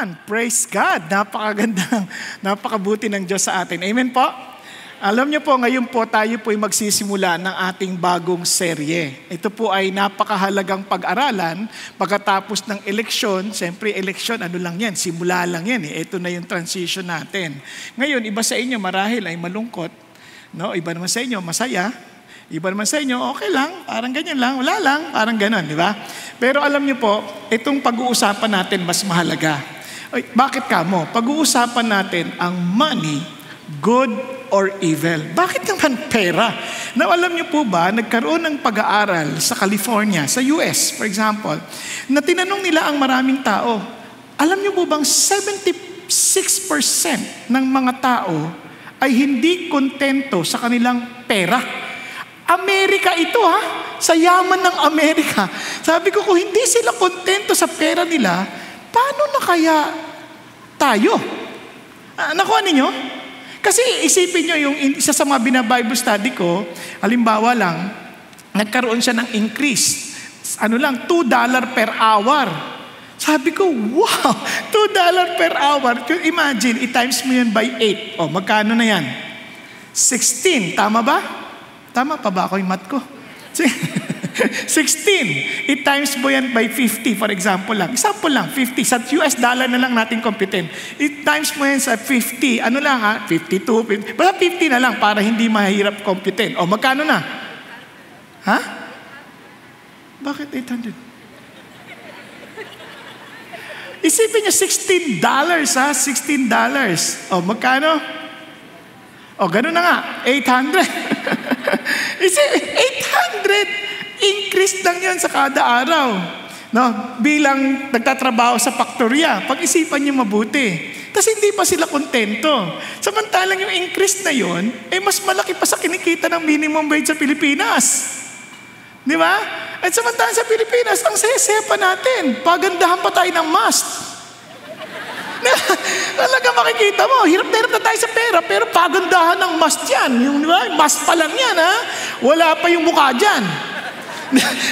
Ayan, praise God. Napakabuti ng Diyos sa atin. Amen po? Alam niyo po, ngayon po tayo po ay magsisimula ng ating bagong serye. Ito po ay napakahalagang pag-aralan pagkatapos ng eleksyon. Siyempre, eleksyon, ano lang yan? Simula lang yan. Ito na yung transition natin. Ngayon, iba sa inyo marahil ay malungkot. No? Iba naman sa inyo masaya. Iba naman sa inyo, okay lang, parang ganyan lang, wala lang, parang ganon, di ba? Pero alam niyo po, itong pag-uusapan natin mas mahalaga. Ay, bakit kamo? Pag-uusapan natin ang money, good or evil. Bakit naman pera? Now, alam niyo po ba, nagkaroon ng pag-aaral sa California, sa US, for example, na tinanong nila ang maraming tao. Alam niyo po bang 76% ng mga tao ay hindi kontento sa kanilang pera? Amerika ito sa yaman ng Amerika. Sabi ko, kung hindi sila kontento sa pera nila, paano na kaya tayo? Nakuha ninyo? Kasi isipin nyo, yung isa sa mga bina-Bible study ko, halimbawa lang, nagkaroon siya ng increase. $2 per hour. Sabi ko, wow, $2 per hour. Imagine, i-times mo yan by 8. O, magkano na yan? 16, tama ba? Tama pa ba ako yung math ko? 16. I-times mo yan by 50, for example lang. Example lang, 50. Sa US dollar na lang natin computin. I-times mo yan sa 50. 52, 50. Basta 50 na lang para hindi mahirap computin. O, magkano na? Ha? Bakit 800? Isipin nyo, $16 $16. O, magkano? O, ganun na nga. 800. Kasi 800 increase lang yan sa kada araw. No, bilang nagtatrabaho sa faktorya, pag-isipan niyo mabuti. Kasi hindi pa sila kontento. Samantalang yung increase na yon, mas malaki pa sa kinikita ng minimum wage sa Pilipinas. Di ba? At samantalang sa Pilipinas, ang saya-saya pa natin. Pagandahan pa tayo ng must. Talaga makikita mo, hirap na tayo sa pera, pero pagandahan ng must yan. Yung, diba? Must pa lang yan, wala pa yung mukha dyan.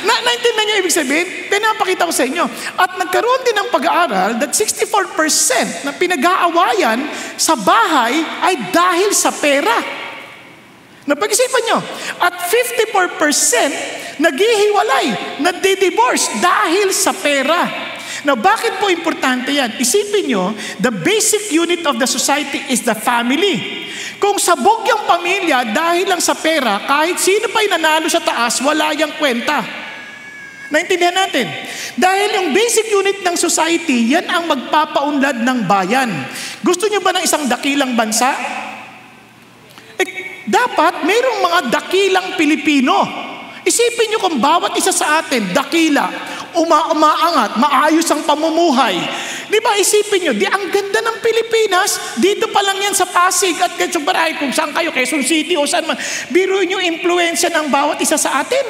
Naintindihan niyo ibig sabihin? Pinapakita ko sa inyo. At nagkaroon din ng pag-aaral that 64% na pinag-aawayan sa bahay ay dahil sa pera. Napag-isipan nyo. At 54% naghihiwalay, nagdi-divorce dahil sa pera. Now, bakit po importante yan? Isipin nyo, the basic unit of the society is the family. Kung sabog yung pamilya dahil lang sa pera, kahit sino pa'y nanalo sa taas, wala yung kwenta. Naintindihan natin? Dahil yung basic unit ng society, yan ang magpapaunlad ng bayan. Gusto nyo ba ng isang dakilang bansa? Dapat mayroong mga dakilang Pilipino. Isipin nyo kung bawat isa sa atin, dakila, umaangat, maayos ang pamumuhay. Di ba, isipin nyo, ang ganda ng Pilipinas, dito pa lang yan sa Pasig at Quezon Baray, kung saan kayo, Quezon City o saan man, biruin nyo impluensya ng bawat isa sa atin.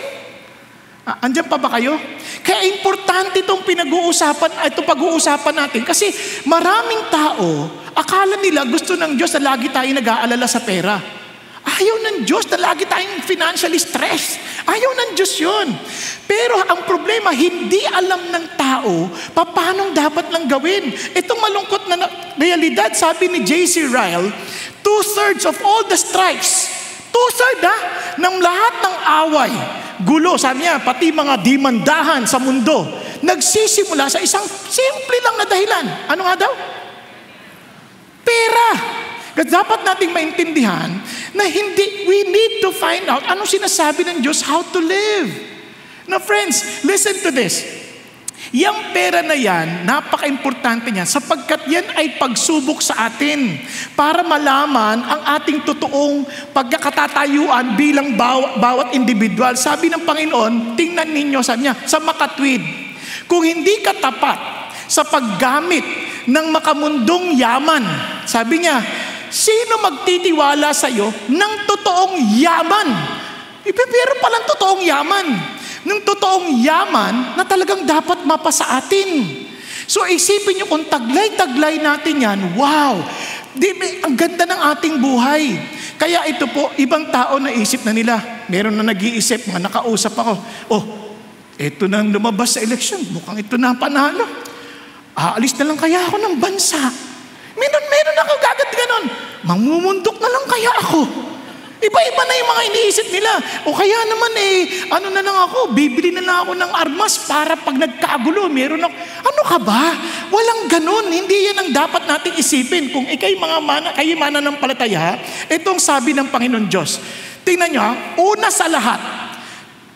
Andyan pa ba kayo? Kaya importante itong pag-uusapan natin kasi maraming tao, akala nila gusto ng Diyos na lagi tayo nag-aalala sa pera. Ayaw ng Diyos na lagi tayong financially stressed. Ayaw ng Diyos yun. Pero ang problema, hindi alam ng tao paano dapat lang gawin. Itong malungkot na realidad, sabi ni J.C. Ryle, 2/3 of all the strikes, 2/3 ng lahat ng away, gulo, sabi niya, pati mga dimandahan sa mundo, nagsisimula sa isang simple lang na dahilan. Ano nga daw? Pera. Kasi dapat nating maintindihan na we need to find out anong sinasabi ng Diyos, how to live. Now friends, listen to this. Yang pera na yan, napaka-importante niya sapagkat yan ay pagsubok sa atin para malaman ang ating totoong pagkakatatayuan bilang bawat individual. Sabi ng Panginoon, tingnan ninyo, sabi niya, sa makatwid. Kung hindi ka tapat sa paggamit ng makamundong yaman, sabi niya, sino magtitiwala sa iyo ng totoong yaman? Pero palang totoong yaman. Ng totoong yaman na talagang dapat mapasa atin. So isipin niyo kung taglay-taglay natin yan, wow! Ang ganda ng ating buhay. Kaya ito po, ibang tao naisip na nila. Meron na nag-iisip, mga nakausap ako. Oh, ito na lumabas sa eleksyon. Mukhang ito na panalo. aalis na lang kaya ako ng bansa. Meron ako agad ganon. Mamumundok na lang kaya ako. Iba-iba na yung mga iniisip nila. O kaya naman ano na lang ako, bibili na lang ako ng armas para pag nagkagulo, meron ako. Ano ka ba? Walang ganon. Hindi yan ang dapat nating isipin. Kung kayo mananampalataya, itong sabi ng Panginoon Diyos. Tingnan nyo, una sa lahat,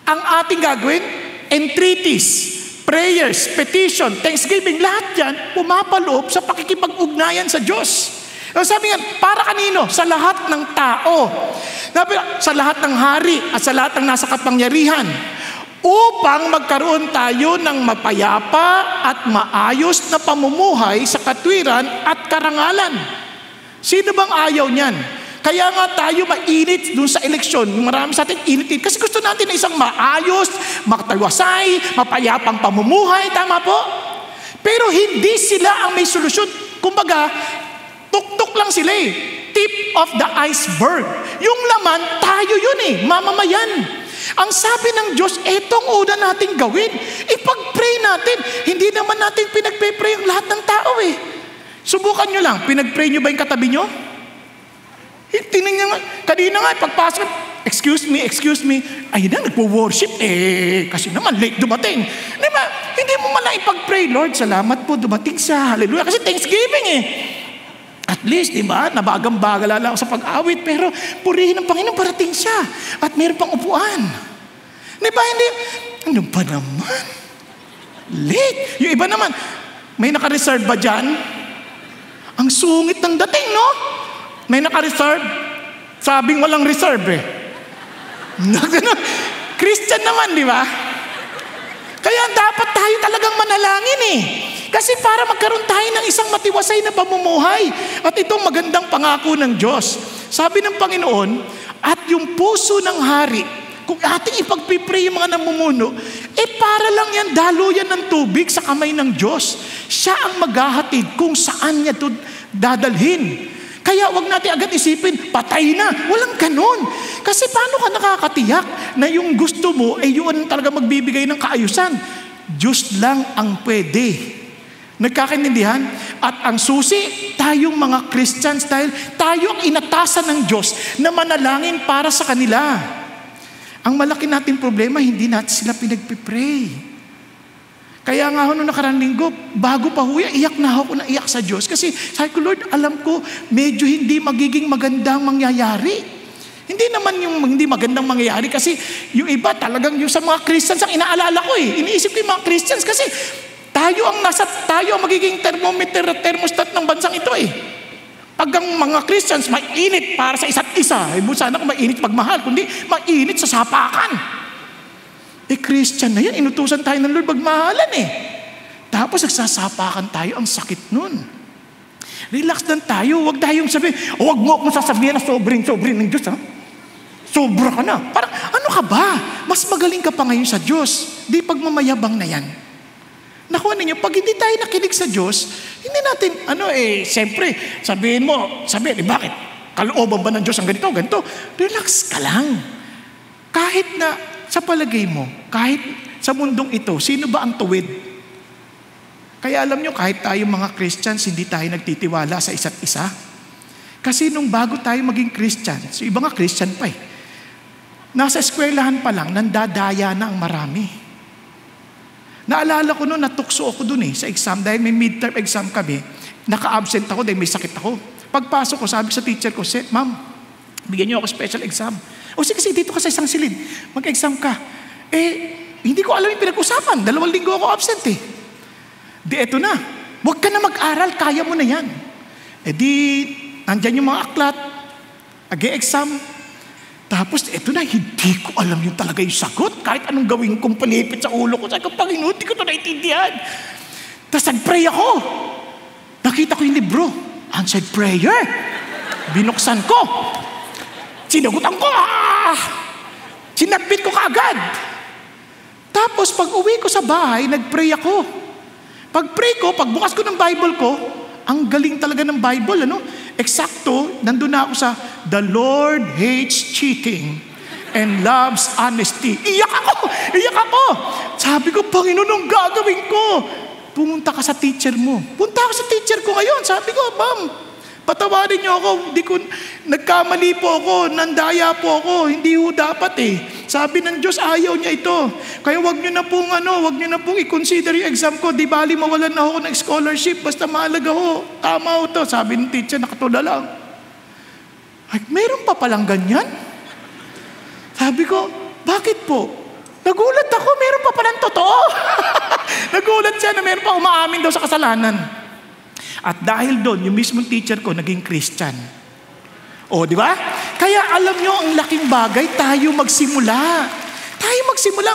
ang ating gagawin, entreaties, prayers, petition, thanksgiving, lahat yan pumapaloob sa pakikipag-ugnayan sa Diyos. Sabi nga, para kanino? Sa lahat ng tao. Sa lahat ng hari at sa lahat ng nasa kapangyarihan. Upang magkaroon tayo ng mapayapa at maayos na pamumuhay sa katwiran at karangalan. Sino bang ayaw niyan? Kaya nga tayo mainit dun sa eleksyon. Marami sa atin init. Kasi gusto natin na isang maayos, makatawasay, mapayapang pamumuhay. Tama po? Pero hindi sila ang may solusyon. Kumbaga, tuk-tuk lang sila Tip of the iceberg. Yung laman, tayo yun mamamayan. Ang sabi ng Diyos, etong una natin gawin. Ipag-pray natin. Hindi naman natin pinagpe-pray ang lahat ng tao Subukan nyo lang. Pinag-pray nyo ba yung katabi nyo? Tingnan nyo nga. Kanina nga, pagpasok, excuse me. Ayun na, nagpo-worship. Kasi naman, late dumating. Diba? Hindi mo man lang ipag-pray, Lord, salamat po, dumating siya. Hallelujah. Kasi Thanksgiving At least, diba, nabagang-bagala lang sa pag-awit, pero purihin ng Panginoon, parating siya. At meron pang upuan. Diba, hindi, ano ba naman? Late. Yung iba naman, may naka-reserve ba dyan? Ang sungit ng dating, no? May naka-reserve? Sabing walang reserve Christian naman, di ba? Kaya dapat tayo talagang manalangin Kasi para magkaroon tayo ng isang matiwasay na pamumuhay. At itong magandang pangako ng Diyos. Sabi ng Panginoon, at yung puso ng hari, kung ating ipagpipray yung mga namumuno, para lang yan, daluyan ng tubig sa kamay ng Diyos. Siya ang maghahatid kung saan niya ito dadalhin. Kaya wag natin agad isipin, patay na. Walang ganon. Kasi paano ka nakakatiyak na yung gusto mo, yun talaga magbibigay ng kaayusan? Diyos lang ang pwede. Nagkakaintindihan? At ang susi, tayong mga Christians, dahil tayo ang inatasan ng Diyos na manalangin para sa kanila. Ang malaki nating problema, hindi natin sila pinagpipray. Kaya nga noong nakarang linggo, bago pa iyak na ako na iyak sa Diyos. Kasi sabi ko, Lord, alam ko, medyo hindi magiging magandang mangyayari. Hindi naman yung hindi magandang mangyayari kasi yung iba talagang yung sa mga Christians ang inaalala ko Iniisip ko yung mga Christians kasi tayo ang magiging thermometer at thermostat ng bansang ito Pag ang mga Christians mainit para sa isa't isa, sana kung mainit pagmahal, kundi mainit sa sapakan. Christian na yan, inutusan tayo ng Lord magmahalan Tapos nagsasapakan tayo, ang sakit nun. Relax lang tayo, huwag tayong sabihin, huwag mo akong sasabihin na sobring ng Diyos Sobra ka na. Parang, ano ka ba? Mas magaling ka pa ngayon sa Diyos. Di pagmamayabang na yan. Nakuha ninyo, pag hindi tayo nakinig sa Diyos, hindi natin, siyempre, bakit? Kalooban ba ng Diyos ang ganito? Relax ka lang. Kahit na, sa palagay mo, kahit sa mundong ito, sino ba ang tuwid? Kaya alam nyo, kahit tayo mga Christians, hindi tayo nagtitiwala sa isa't isa. Kasi nung bago tayo maging Christian, so iba nga Christian pa nasa eskwelahan pa lang, nandadaya na ang marami. Naalala ko noon, natukso ako doon sa exam, dahil may midterm exam kami, naka-absent ako dahil may sakit ako. Pagpasok ko, sabi sa teacher ko, Ma'am, bigyan niyo ako special exam. Sige, dito ka sa isang silid. Mag-exam ka. Hindi ko alam yung pinag-usapan. 2 linggo ako absent eto na. Huwag ka na mag-aral. Kaya mo na yan. Nandyan yung mga aklat. Ag-exam. Tapos, eto na. Hindi ko alam yung talaga yung sagot. Kahit anong gawin kong palipit sa ulo ko. Sabi ko, Panginoon, hindi ko ito naintindihan. Tapos, nag-pray ako. Nakita ko yung libro. Answered prayer. Binuksan ko. Sinagutan ko. Sinabit ko kaagad. Tapos pag uwi ko sa bahay, nag-pray ako. Pag-pray ko, pagbukas ko ng Bible ko, ang galing talaga ng Bible, Eksakto, nandun na ako sa, the Lord hates cheating and loves honesty. Iyak ako. Sabi ko, Panginoon, anong gagawin ko? pumunta ka sa teacher mo. Punta ako sa teacher ko ngayon. Sabi ko, ma'am, patawarin niyo ako. Nagkamali po ako, nandaya po ako. Hindi ho dapat eh. Sabi ng Diyos, ayaw niya ito. Kaya wag niyo na pong i-consider yung exam ko. Di bali mawalan na ako ng scholarship. Basta mahalaga ho. Tama ho to. Sabi ng teacher, nakatula lang. Ay, meron pa palang ganyan? Sabi ko, bakit po? Nagulat ako, meron pa palang totoo. Nagulat siya na meron pa umaamin daw sa kasalanan. At dahil doon, yung mismong teacher ko naging Christian. O, di ba? Kaya alam nyo, ang laking bagay, tayo magsimula.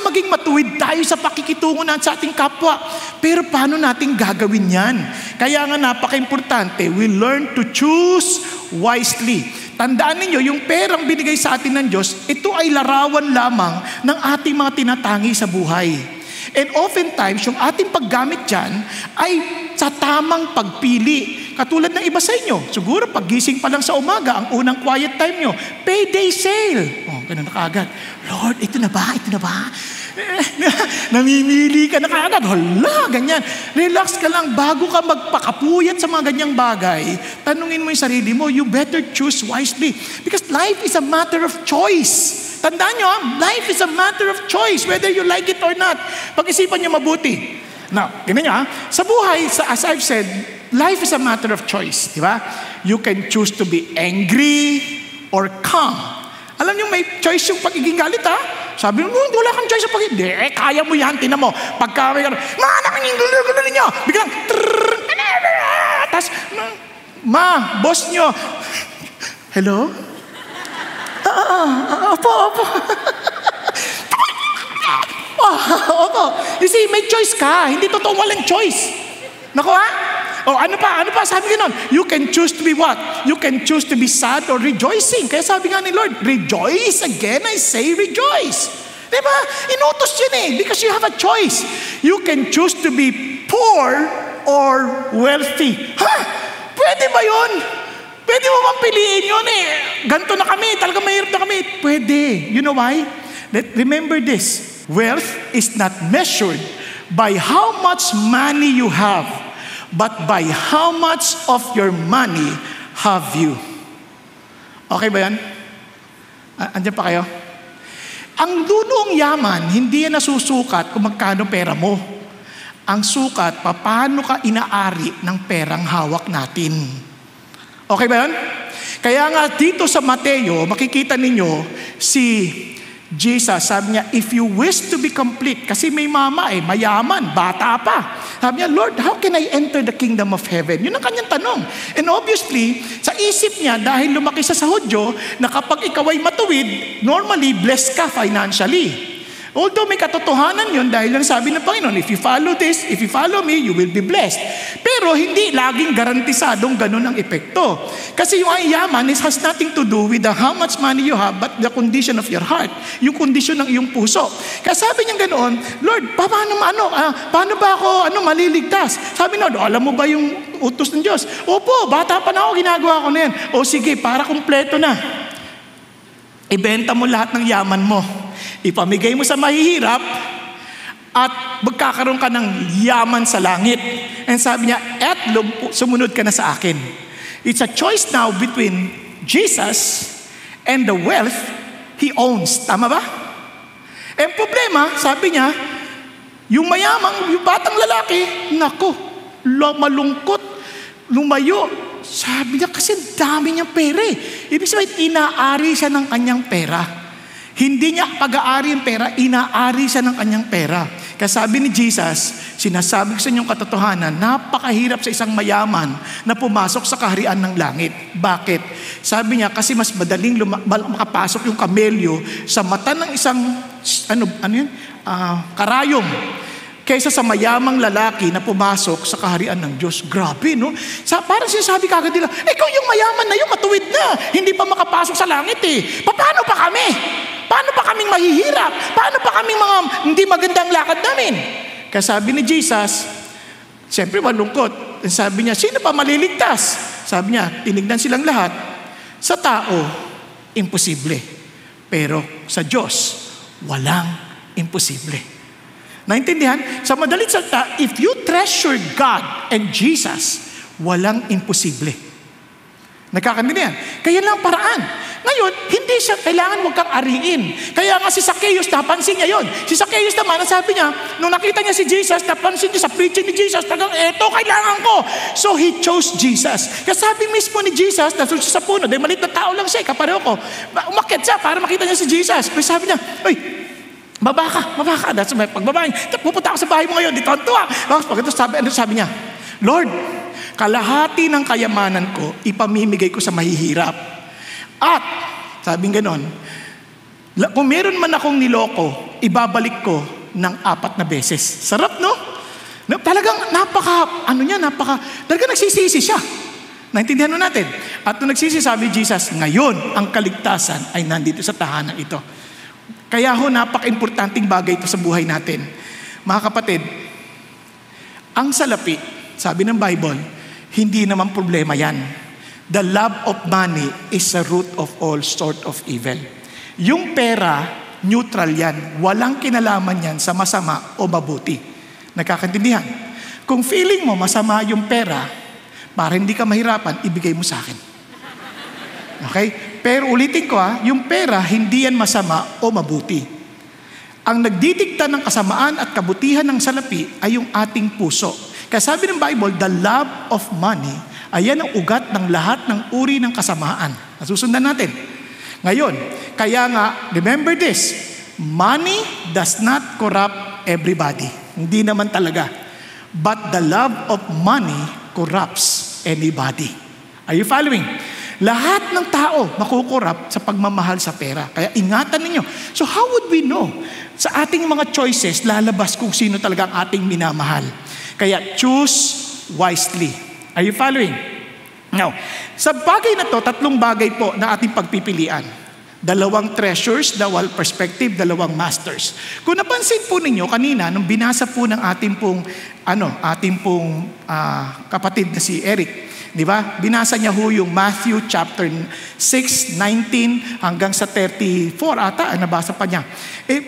Maging matuwid tayo sa pakikitungo sa ating kapwa. Pero paano natin gagawin yan? Kaya nga napaka-importante, we learn to choose wisely. Tandaan ninyo, yung perang binigay sa atin ng Diyos, ito ay larawan lamang ng ating mga tinatangi sa buhay. And oftentimes, yung ating paggamit dyan ay sa tamang pagpili. Katulad ng iba sa inyo, siguro paggising pa lang sa umaga, ang unang quiet time nyo, payday sale. Oh, ganun na kaagad. Lord, ito na ba? Namimili ka na kaagad. Hala, ganyan. Relax ka lang bago ka magpakapuyat sa mga ganyang bagay. Tanungin mo yung sarili mo, you better choose wisely. Because life is a matter of choice. Tandaan nyo, life is a matter of choice, whether you like it or not. Pag-isipan nyo mabuti. Now, ganyan nyo sa buhay, as I've said, life is a matter of choice. Di ba? You can choose to be angry or calm. Alam nyo, may choice yung pagiging galit, ha? Sabi mo, wala kang choice sa pagiging. Kaya mo yan, tinan mo. Pagka may gano'n, gulo ninyo. Biglang, tapos, boss nyo. Hello? Opo. Opo. You see, may choice ka. Hindi totoo walang choice. Naku ha? Ano pa? Sabi gano'n, you can choose to be what? You can choose to be sad or rejoicing. Kaya sabi nga ni Lord, rejoice. Again, I say rejoice. Diba? Inutos yun because you have a choice. You can choose to be poor or wealthy. Pwede ba yun? Pwede mo bang piliin yun Ganto na kami, talaga mahirap na kami. Pwede. You know why? Remember this. Wealth is not measured by how much money you have, but by how much of your money have you. Okay ba yan? Andiyan pa kayo? Ang dunong yaman, hindi yan nasusukat kung magkano pera mo. Ang sukat, paano ka inaari ng perang hawak natin. Okay ba yan? Kaya nga dito sa Mateo, makikita ninyo si Jesus, sabi niya, if you wish to be complete, kasi may mama mayaman, bata pa. Sabi niya, Lord, how can I enter the kingdom of heaven? Yun ang kanyang tanong. And obviously, sa isip niya, dahil lumaki siya sa Hudyo, na kapag ikaw ay matuwid, normally, blessed ka financially. Although may katotohanan yun dahil lang sabi ng Panginoon, if you follow this, if you follow me, you will be blessed. Pero hindi laging garantisadong ganun ang epekto. Kasi yung yaman has nothing to do with how much money you have, but the condition of your heart, yung condition ng iyong puso. Kaya sabi niya ganoon, Lord, paano ba ako maliligtas? Sabi na, alam mo ba yung utos ng Diyos? Opo, bata pa na ako, ginagawa ko na yan. O sige, para kumpleto na. Ibenta mo lahat ng yaman mo. Ipamigay mo sa mahihirap at magkakaroon ka ng yaman sa langit. And sabi niya, sumunod ka na sa akin. It's a choice now between Jesus and the wealth He owns. Tama ba? And problema, sabi niya, yung mayamang, yung batang lalaki, malungkot, lumayo. Sabi niya, kasi dami niyang pera Ibig sabihin, inaari siya ng kanyang pera. Hindi niya pag-aari yung pera, inaari siya ng kanyang pera. Kaya sabi ni Jesus, sinasabi ko sa inyong katotohanan, napakahirap sa isang mayaman na pumasok sa kaharian ng langit. Bakit? Sabi niya, kasi mas madaling makapasok yung kamelyo sa mata ng isang, karayom, kaysa sa mayamang lalaki na pumasok sa kaharian ng Diyos. Grabe, no? Parang sinasabi kagad nila, ikaw yung mayaman na yun, matuwid na. Hindi pa makapasok sa langit Paano pa kami? Paano pa kaming mahihirap? Paano pa kaming mga hindi magandang lakad namin? Kaya sabi ni Jesus, siyempre malungkot. Sabi niya, sino pa maliligtas? Sabi niya, tinignan silang lahat. Sa tao, imposible. Pero sa Diyos, walang imposible. Naintindihan? Sa madalit salita, if you treasure God and Jesus, walang imposible. Nagkakandihan. Kaya lang paraan. Ngayon, hindi siya kailangan huwag kang ariin. Kaya nga si Zacchaeus, napansin niya yun. Si Zacchaeus naman, sabi niya, nung nakita niya si Jesus, napansin niya sa preaching ni Jesus, tagang, eto, kailangan ko. So he chose Jesus. Kaya sabi mismo ni Jesus, nasunod siya sa puno, dahil maliit na tao lang siya, kapareho ko. Umakyat siya para makita niya si Jesus. Pero sabi niya, "Uy, baba ka. That's my pagbabahin. Pupunta ako sa bahay mo ngayon, dito ang tuwa." Pagkatapos sabi niya, "Lord, kalahati ng kayamanan ko, ipamimigay ko sa mahihirap. At," sabing ganon, "kung meron man akong niloko, ibabalik ko ng 4 na beses." Sarap, no? Talagang talagang nagsisisi siya. Naintindihan mo natin? At nung nagsisi, sabi Jesus, ngayon, ang kaligtasan ay nandito sa tahanan ito. Kaya napaka-importanting bagay ito sa buhay natin. Mga kapatid, ang salapi, sabi ng Bible, hindi naman problema yan. The love of money is the root of all sort of evil. Yung pera, neutral yan. Walang kinalaman yan sa masama o mabuti. Nagkakaintindihan? Kung feeling mo masama yung pera, para hindi ka mahirapan, ibigay mo sa akin. Okay? Pero ulitin ko yung pera, hindi yan masama o mabuti. Ang nagdidikta ng kasamaan at kabutihan ng salapi ay yung ating puso. Kaya sabi ng Bible, the love of money, ayan ang ugat ng lahat ng uri ng kasamaan. Nasusundan natin. Ngayon, kaya nga, remember this, money does not corrupt everybody. Hindi naman talaga. But the love of money corrupts anybody. Are you following? Lahat ng tao makukorrupt sa pagmamahal sa pera. Kaya ingatan ninyo. So how would we know? Sa ating mga choices, lalabas kung sino talaga ang ating minamahal. Kaya choose wisely. Are you following? Now, sa bagay na to, 3 bagay po na ating pagpipilian. 2 treasures, 2 perspective, 2 masters. Kung napansin po ninyo kanina, nung binasa po ng ating pong kapatid na si Eric, di ba? Binasa niya yung Matthew chapter 6:19 hanggang sa 34 ata, nabasa pa niya.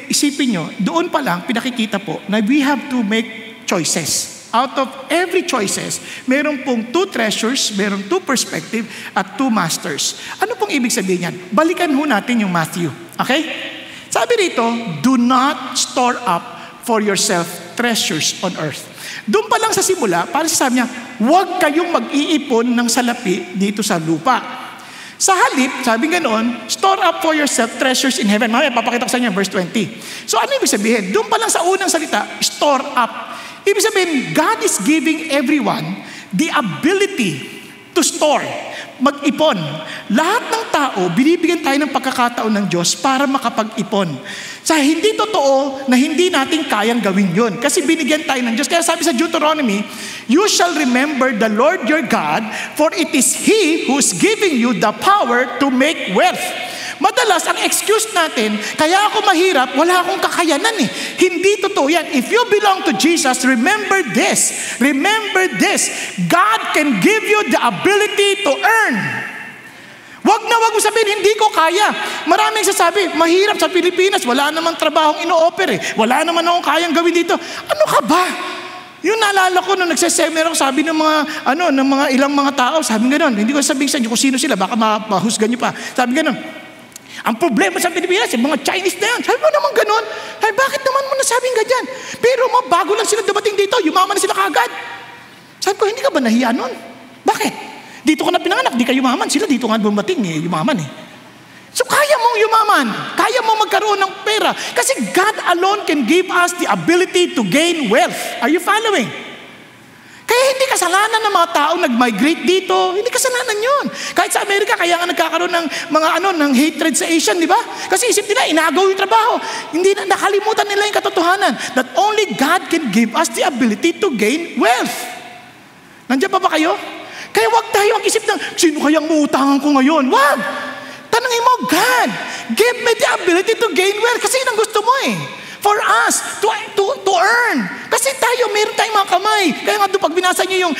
Isipin nyo, doon pa lang pinakikita po na we have to make choices. Out of every choices, meron pong 2 treasures, meron 2 perspective, at 2 masters. Ano pong ibig sabihin yan? Balikan natin yung Matthew. Okay? Sabi rito, do not store up for yourself treasures on earth. Doon pa lang sa simula, parang sabi niya, huwag kayong mag-iipon ng salapi dito sa lupa. Sa halip, sabi ganoon, store up for yourself treasures in heaven. Mamaya, papakita ko sa inyo, verse 20. So ano ibig sabihin? Doon pa lang sa unang salita, store up. Ibig sabihin, God is giving everyone the ability to store, mag-ipon. Lahat ng tao, binibigyan tayo ng pagkakataon ng Diyos para makapag-ipon. Sa hindi totoo na hindi natin kayang gawin yun. Kasi binigyan tayo ng Diyos. Kaya sabi sa Deuteronomy, you shall remember the Lord your God, for it is He who is giving you the power to make wealth. Madalas, ang excuse natin, kaya ako mahirap, wala akong kakayanan eh. Hindi totoo yan. If you belong to Jesus, remember this. Remember this. God can give you the ability to earn. Wag mo sabihin, hindi ko kaya. Maraming sasabi, mahirap sa Pilipinas, wala namang trabahong ino-offer eh. Wala naman akong kayang gawin dito. Ano ka ba? Yung naalala ko nung nagseseminar ako, sabi ng mga ilang mga tao, sabi gano'n, hindi ko sabihin sa inyo kung sino sila, baka mahusgan nyo pa. Sabi gano'n, ang problema sa Pilipinas, yung mga Chinese na yan. Sabi mo naman gano'n. Ay, bakit naman mo nasabing ganyan? Pero bago lang sila dumating dito, yumaman na sila kaagad. Sabi ko, hindi ka ba nahiya nun? Bakit? Dito ka na pinanganak, di ka yumaman. Sila dito nga dumating yumaman eh. So kaya mong yumaman. Kaya mong magkaroon ng pera. Kasi God alone can give us the ability to gain wealth. Are you following? Kaya hindi kasalanan ng mga tao nag-migrate dito. Hindi kasalanan yun. Kahit sa Amerika, kaya nga nagkakaroon ng ng hatred sa Asian, di ba? Kasi isip nila, inagaw yung trabaho. Hindi na, nakalimutan nila yung katotohanan that only God can give us the ability to gain wealth. Nandiyan pa ba kayo? Kaya wag tayo ang isip ng, sino kayang muutangan ko ngayon? Wag! Tanungin mo, God, give me the ability to gain wealth. Kasi yun ang gusto mo eh. For us to earn. Kasi tayo, meron tayong mga kamay. Kaya nga doon, pag binasa niyo yung,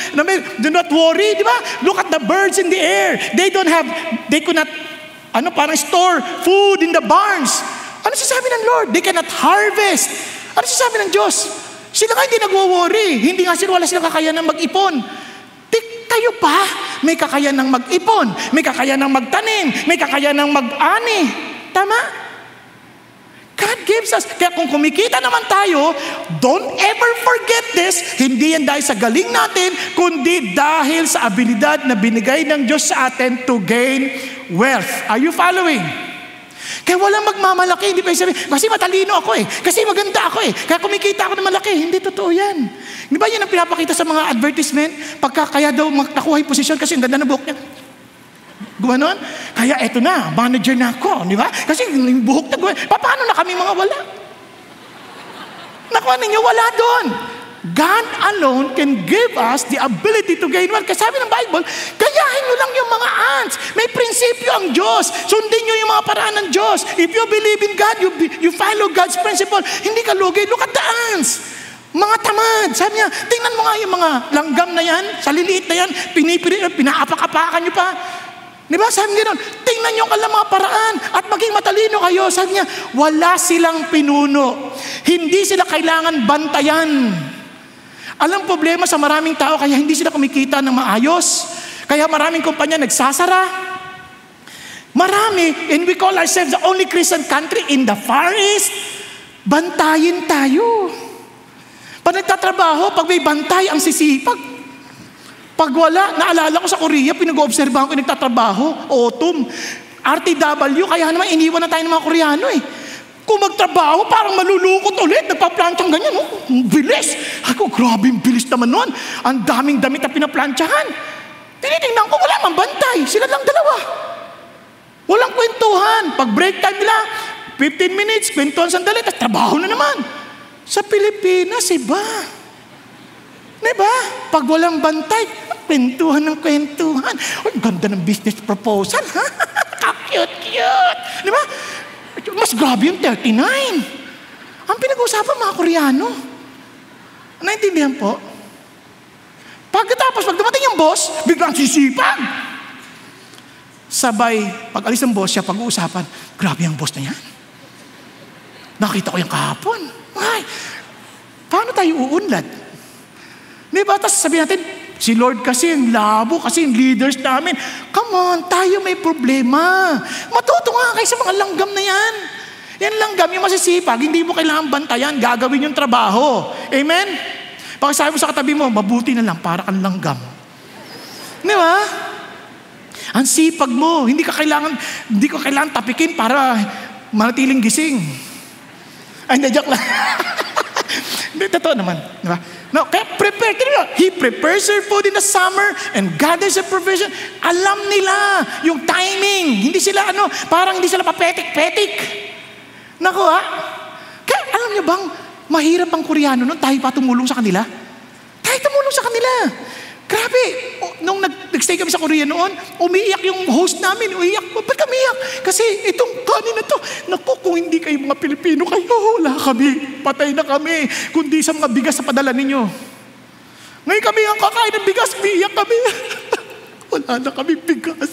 do not worry, di ba? Look at the birds in the air. They could not, parang store food in the barns. Ano sasabi ng Lord? They cannot harvest. Ano sinasabi ng Diyos? Sila nga hindi nagwo-worry. Hindi nga sila, wala silang kakayanan mag-ipon. Kayo pa, may kakayanan mag-ipon, may kakayanan magtanim, may kakayanan mag-ani. Tama? God gives us. Kaya kung kumikita naman tayo, don't ever forget this. Hindi yan dahil sa galing natin, kundi dahil sa abilidad na binigay ng Diyos sa atin to gain wealth. Are you following? Kaya walang magmamalaki. Hindi pa sabihin, kasi matalino ako kasi maganda ako kaya kumikita ako ng malaki. Hindi totoo yan. Di ba yan ang pinapakita sa mga advertisement? Pagka kaya daw nakuha yung posisyon kasi ang ganda ng buhok niya. Gumanon? Kaya eto na, manager na ako, di ba? Kasi yung buhok na gawin. Paano na kami mga wala? Nakuha ninyo, wala doon. God alone can give us the ability to gain wealth. Kasi sabi ng Bible, gayahin nyo lang yung mga ants. May prinsipyo ang Diyos. Sundin nyo yung mga paraan ng Diyos. If you believe in God, you follow God's principle. Hindi ka lugi. Look at the ants. Mga tamad. Sabi niya, tingnan mo nga yung mga langgam na yan, sa liliit na yan, pinaapak-apakan nyo pa. Di ba? Sabi niya doon, tingnan nyo kala mga paraan at maging matalino kayo. Sabi niya, wala silang pinuno. Hindi sila kailangan bantayan. Alam problema sa maraming tao, kaya hindi sila kumikita ng maayos. Kaya maraming kumpanya nagsasara. Marami, and we call ourselves the only Christian country in the Far East. Bantayin tayo. Pag nagtatrabaho, pag may bantay, ang sisipag. Pag wala, naalala ko sa Korea, pinag-oobserbahan ko yung nagtatrabaho, autumn, RTW, kaya naman iniwan na tayo ng mga Koreano Kung magtrabaho, parang malulukot ulit, nagpa-planchang ganyan, bilis. Ako, grabe yung bilis naman nun. Ang daming damit na pinaplantsahan. Tinitingnan ko, wala mang bantay, sila lang dalawa. Walang kwentuhan. Pag break time nila, 15 minutes, kwentuhan sandali, tapos trabaho na naman. Sa Pilipinas, iba. Diba? Pag walang bantay, kwentuhan ng kwentuhan. Ay, ganda ng business proposal, ha? Cute. Diba? Mas grabe yung 39. Ang pinag-uusapan mga Koreano. Naintindihan po? Pagkatapos, pag dumating yung boss, biglang sisipag. Sabay, pag alis ng boss siya, pag-uusapan, grabe ang boss na yan. Nakita ko yung kahapon. Ay, paano tayo uunlad? Diba? Tapos sabihin natin, si Lord kasi yung labo, kasi yung leaders namin. Come on, tayo may problema. Matuto nga kayo sa mga langgam na yan. Yan langgam, yung masisipag, hindi mo kailangan bantayan, gagawin yung trabaho. Amen? Pag sabi mo sa katabi mo, mabuti na lang, para kang langgam. Diba? Ang sipag mo, hindi ko kailangan tapikin para manatiling gising. Ay, hindi, joke lang. Totoo naman, di ba? No, kaya prepare. He prepares their food in the summer and gathers a provision. Alam nila yung timing. Hindi sila parang hindi sila papetik-petik. Naku Kaya alam niyo bang, mahirap ang Koreano nun, tayo pa tumulong sa kanila? Tayo tumulong sa kanila. Grabe. Nung nag-stay kami sa Korea noon, umiiyak yung host namin. Ba't kami iyak? Kasi itong kanin na to, naku, kung hindi kayo mga Pilipino, kayo, wala kami. Patay na kami. Kundi sa mga bigas sa padala ninyo. Ngayon kami ang kakain ng bigas, umiiyak kami. Wala na kami bigas.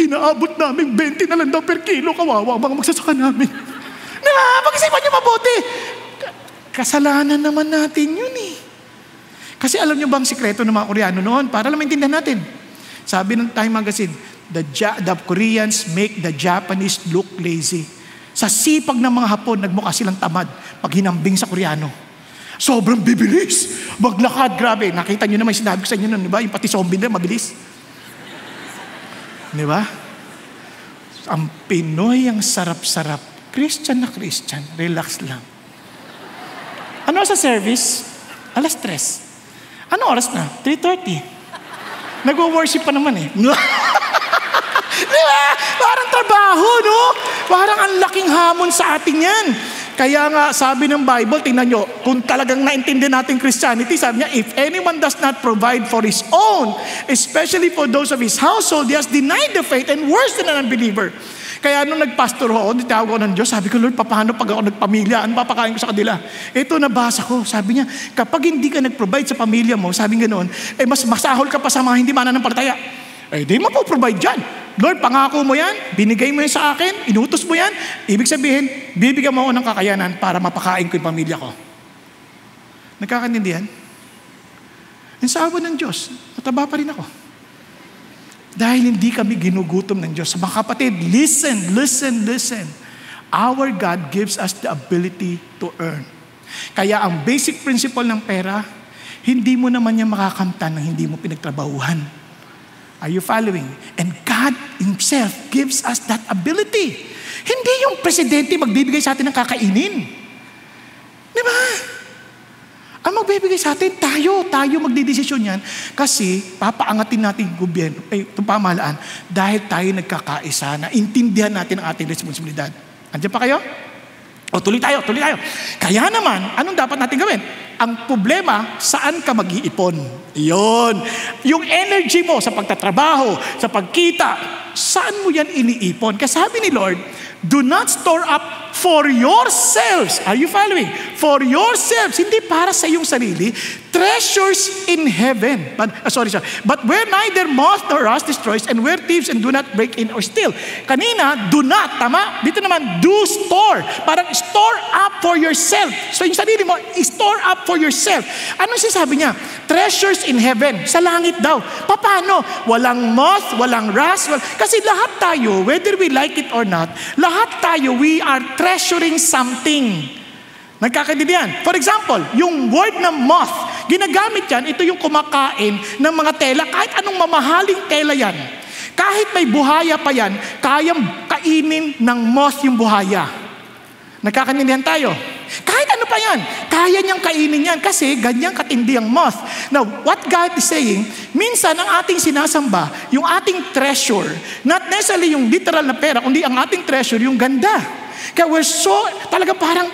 Inaabot namin 20 na lang daw per kilo. Kawawa mga magsasaka namin. Pag-isipan niyo mabuti. Kasalanan naman natin yun Kasi alam niyo bang sikreto ng mga Koreano noon? Para lang maintindihan natin. Sabi ng Time Magazine, the Koreans make the Japanese look lazy. Sa sipag ng mga Hapon, nagmukha silang tamad pag hinambing sa Koreano. Sobrang bibilis. Maglakad, grabe. Nakita niyo naman, sinabi ko sa inyo nun, di ba? Yung pati zombie na, mabilis. Di ba? Ang Pinoy ang sarap-sarap. Christian na Christian. Relax lang. Ano sa service? 3:00. Ano oras na? 3:30. Nag-worship pa naman Diba? Parang trabaho, no? Parang ang laking hamon sa atin yan. Kaya nga, sabi ng Bible, tingnan nyo, kung talagang naintindihan natin Christianity, sabi niya, if anyone does not provide for his own, especially for those of his household, he has denied the faith and worse than an unbeliever. Kaya nung nagpastor ako, tawag ko ng Diyos, sabi ko, Lord, paano pag ako nagpamilya? Ano papakain ko sa kanila? Ito nabasa ko, sabi niya, kapag hindi ka nag-provide sa pamilya mo, sabi ganoon, mas masahol ka pa sa mga hindi mananampalataya. Di mapoprovide dyan. Lord, pangako mo yan, binigay mo yan sa akin, inutos mo yan, ibig sabihin, bibigyan mo ako ng kakayanan para mapakain ko yung pamilya ko. Nagkakaintindihan? Yung sa awa ng Diyos, mataba pa rin ako. Dahil hindi kami ginugutom ng Diyos. Mga kapatid, listen. Our God gives us the ability to earn. Kaya ang basic principle ng pera, hindi mo naman niya makakamtan ng hindi mo pinagtrabahuhan. Are you following? And God Himself gives us that ability. Hindi yung presidente magbibigay sa atin ng kakainin. Di ba? Ang magbibigay sa atin, tayo magdidesisyon yan kasi papaangatin natin yung gobyerno, itong pamahalaan dahil tayo nagkakaisa na intindihan natin ang ating responsibilidad. Andiyan pa kayo? O tuloy tayo. Kaya naman, anong dapat natin gawin? Ang problema, saan ka mag-iipon? Iyon. Yung energy mo sa pagtatrabaho, sa pagkita, saan mo yan iniipon? Kasi sabi ni Lord, do not store up for yourselves. Are you following? For yourselves. Hindi para sa iyong sarili. Treasures in heaven. But where neither moth nor rust destroys and where thieves and do not break in or steal. Kanina, do not. Tama? Dito naman, do store. Parang store up for yourself. So yung sarili mo, store up for yourself. Ano sinasabi niya? Treasures in heaven. Sa langit daw. Paano? Walang moth, walang rust. Kasi lahat tayo, whether we like it or not, lahat tayo, we are treasuring something. Nagkakaintindihan? For example, yung word na moth, ginagamit yan, ito yung kumakain ng mga tela, kahit anong mamahaling tela yan. Kahit may buhaya pa yan, kayang kainin ng moth yung buhaya. Nagkakaintindihan tayo? Kahit ano pa yan, kaya niyang kainin yan kasi ganyang katindi ang moth. Now, what God is saying, minsan ang ating sinasamba, yung ating treasure, not necessarily yung literal na pera, kundi ang ating treasure, yung ganda. Kaya we're so, talaga parang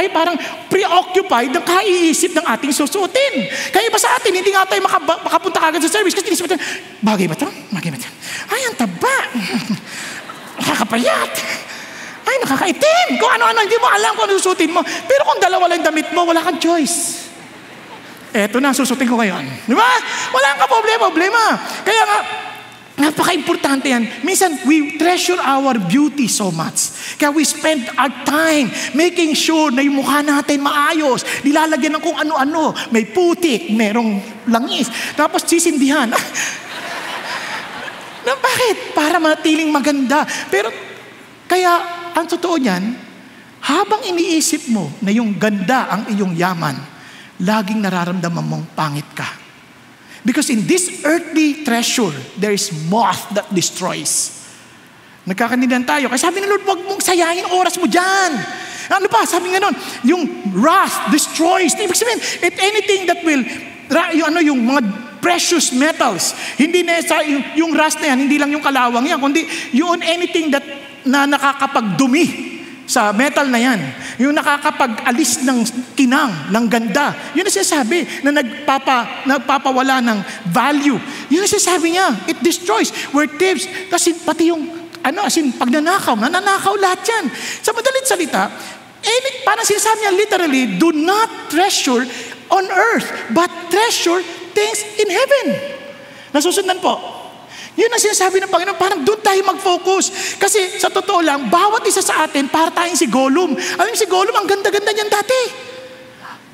parang preoccupied ng kaiisip ng ating susuotin. Kaya iba sa atin, hindi nga tayo makapunta kagad sa service kasi inisip natin, bagay ba ito? Ay, ang taba. Nakakapayat. Ay, nakakaitim. Kung ano-ano, hindi mo alam kung ano susutin mo. Pero kung dalawa lang damit mo, wala kang choice. Eto na, susutin ko ngayon. Di ba? Wala kang problema. Kaya nga, napaka-importante yan. Minsan, we treasure our beauty so much. Kaya we spend our time making sure na yung mukha natin maayos. Nilalagyan ng kung ano-ano. May putik, merong langis. Tapos sisindihan. Na bakit? Para manatiling maganda. Pero, kaya, ang totoo niyan, habang iniisip mo na yung ganda ang iyong yaman, laging nararamdaman mong pangit ka. Because in this earthly treasure, there is moth that destroys. Nagkakanindihan tayo. Kaya sabi ng Lord, huwag mong sayangin oras mo dyan. Ano pa? Sabi nga nun, yung rust destroys. Ibig sabihin, anything that will, yung mga precious metals, hindi na yung rust na yan, hindi lang yung kalawang yan, kundi yung anything that na nakakapagdumi sa metal na yan. Yung nakakapag-alis ng kinang, ng ganda. Yun ang sinasabi na nagpapawala ng value. Yun ang sinasabi niya. It destroys. Where thieves, kasi pati yung, pagnanakaw, nananakaw lahat yan. Sa madaling salita, parang sinasabi niya literally, do not treasure on earth, but treasure things in heaven. Nasusundan po. Yun ang sinasabi ng Panginoon, parang doon tayo mag-focus. Kasi sa totoo lang, bawat isa sa atin, para tayong si Gollum. Alam si Gollum, ang ganda-ganda niyan dati.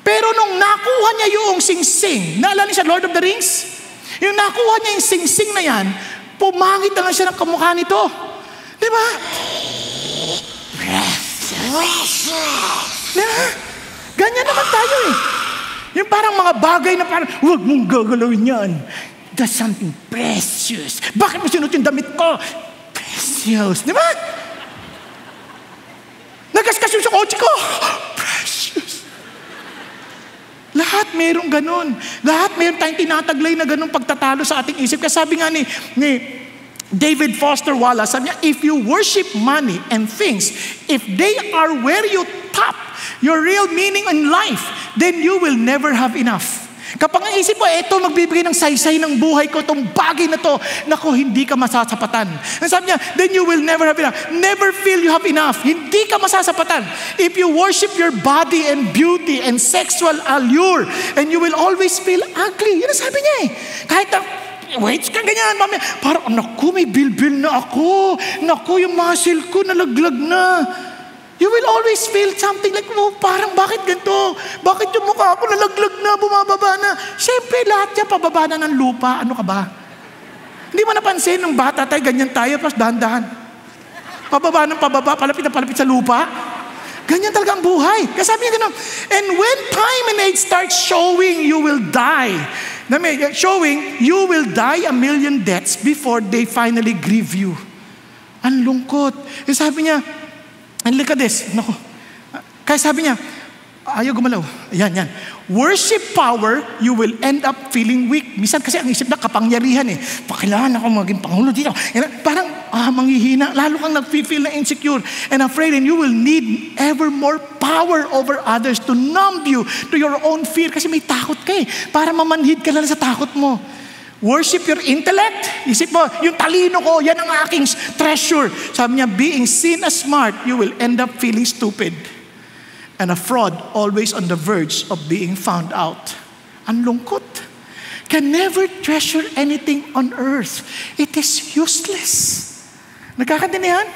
Pero nung nakuha niya yung singsing, naalala niya sa Lord of the Rings? Yung nakuha niya yung singsing na yan, pumangit na lang siya ng kamukha nito. Di ba? Diba? Ganyan naman tayo eh. Yung parang mga bagay na parang, huwag mong gagalawin yan. That's something precious. Bakit mo sinunod yung damit ko? Precious. Di ba? Nagaskas yung sa kotse ko. Precious. Lahat mayroong ganun. Lahat mayroong tayong tinataglay na ganun pagtatalo sa ating isip. Kasi sabi nga ni David Foster Wallace, sabi niya, if you worship money and things, if they are where you tap your real meaning in life, then you will never have enough. Kapag ang isip mo, eto magbibigay ng saysay ng buhay ko, itong bagay na to, naku, hindi ka masasapatan. Ang sabi niya, then you will never have enough. Never feel you have enough. Hindi ka masasapatan. If you worship your body and beauty and sexual allure, and you will always feel ugly. Yun ang sabi niya eh. Kahit weights ka ganyan, mami. Parang, naku, may bilbil na ako. Naku, yung muscle ko nalaglag na. You will always feel something like, oh, parang bakit ganito? Bakit yung mukha ko nalaglag na, bumababa na? Siyempre, lahat yan pababa na ng lupa. Ano ka ba? Hindi mo napansin, nung bata tayo, ganyan tayo, pas dahan-dahan. Pababa ng pababa, palapit na palapit sa lupa. Ganyan talaga ang buhay. Kasi sabi niya gano'n, and when time and age starts showing, you will die. Showing, you will die a million deaths before they finally grieve you. Ang lungkot. E sabi niya, and look at this. Naku. Kaya sabi niya, ayaw gumalaw. Yan. Worship power, you will end up feeling weak. Minsan kasi ang isip na kapangyarihan eh. Kailangan ako maging pangulo dito. Parang manghihina. Lalo kang nag-feel na insecure and afraid, and you will need ever more power over others to numb you to your own fear. Kasi may takot ka eh. Para mamanhid ka lang sa takot mo. Worship your intellect. Isip mo, yung talino ko, yan ang aking treasure. Sabi niya, being seen as smart, you will end up feeling stupid. And a fraud always on the verge of being found out. Ang lungkot. Can never treasure anything on earth. It is useless. Nagkakaintindihan?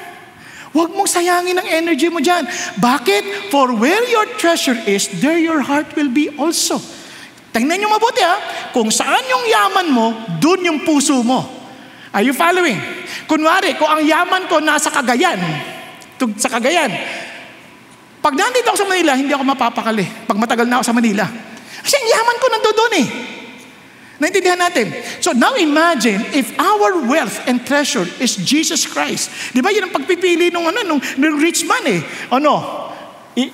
Huwag mong sayangin ang energy mo dyan. Bakit? For where your treasure is, there your heart will be also. Tingnan nyo mabuti ha. Kung saan yung yaman mo, dun yung puso mo. Are you following? Kunwari, kung ang yaman ko nasa Cagayan, sa Cagayan, pag nandito ako sa Manila, hindi ako mapapakali. Pag matagal na ako sa Manila. Kasi ang yaman ko nandoon eh. Naintindihan natin. So now imagine if our wealth and treasure is Jesus Christ. Di ba yun ang pagpipili nung rich man eh.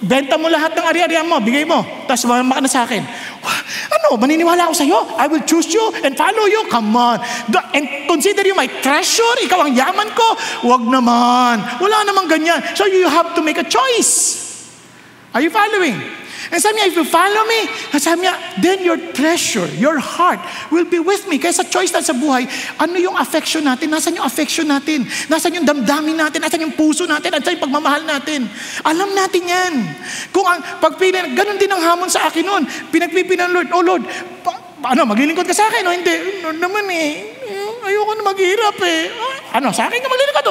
Benta mo lahat ng ari-arian mo, bigay mo, tapos maka na sa akin. Maniniwala ako sa'yo? I will choose you and follow you? Come on. And consider you my treasure? Ikaw ang yaman ko? Wag naman. Wala namang ganyan. So you have to make a choice. Are you following? And sabi niya, if you follow me, sabi niya, then your treasure, your heart will be with me. Kaya sa choice natin sa buhay, ano yung affection natin? Nasaan yung affection natin? Nasaan yung damdamin natin? Nasaan yung puso natin? Nasaan yung pagmamahal natin? Alam natin yan. Kung ang pagpili, ganun din ang hamon sa akin noon. Pinagpipili ng Lord, oh Lord, maglilingkod ka sa akin? O hindi? Naman eh, ayoko na maghirap eh. Sa akin ka maglilingkod?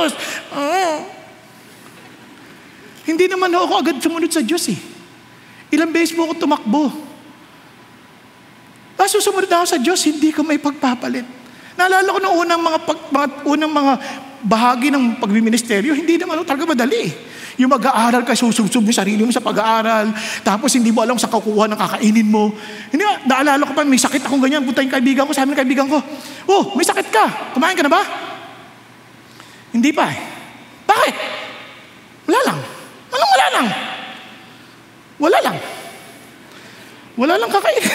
Hindi naman ako agad sumunod sa Diyos eh. Ilang beses mo ako tumakbo. Susunod na ako sa Diyos, hindi ko may pagpapalit. Naalala ko ng unang mga bahagi ng pagbiministeryo, hindi naman talaga madali. Yung mag-aaral ka, susubsob yung sarili mo sa pag-aaral, tapos hindi mo alam sa kukuha ng kakainin mo. Hindi ba, naalala ko pa, may sakit akong ganyan, punta yung kaibigan ko, sabi ng kaibigan ko, oh, may sakit ka, kumain ka na ba? Hindi pa eh. Bakit? Wala lang. Anong wala lang? Wala lang. Wala lang kakainin.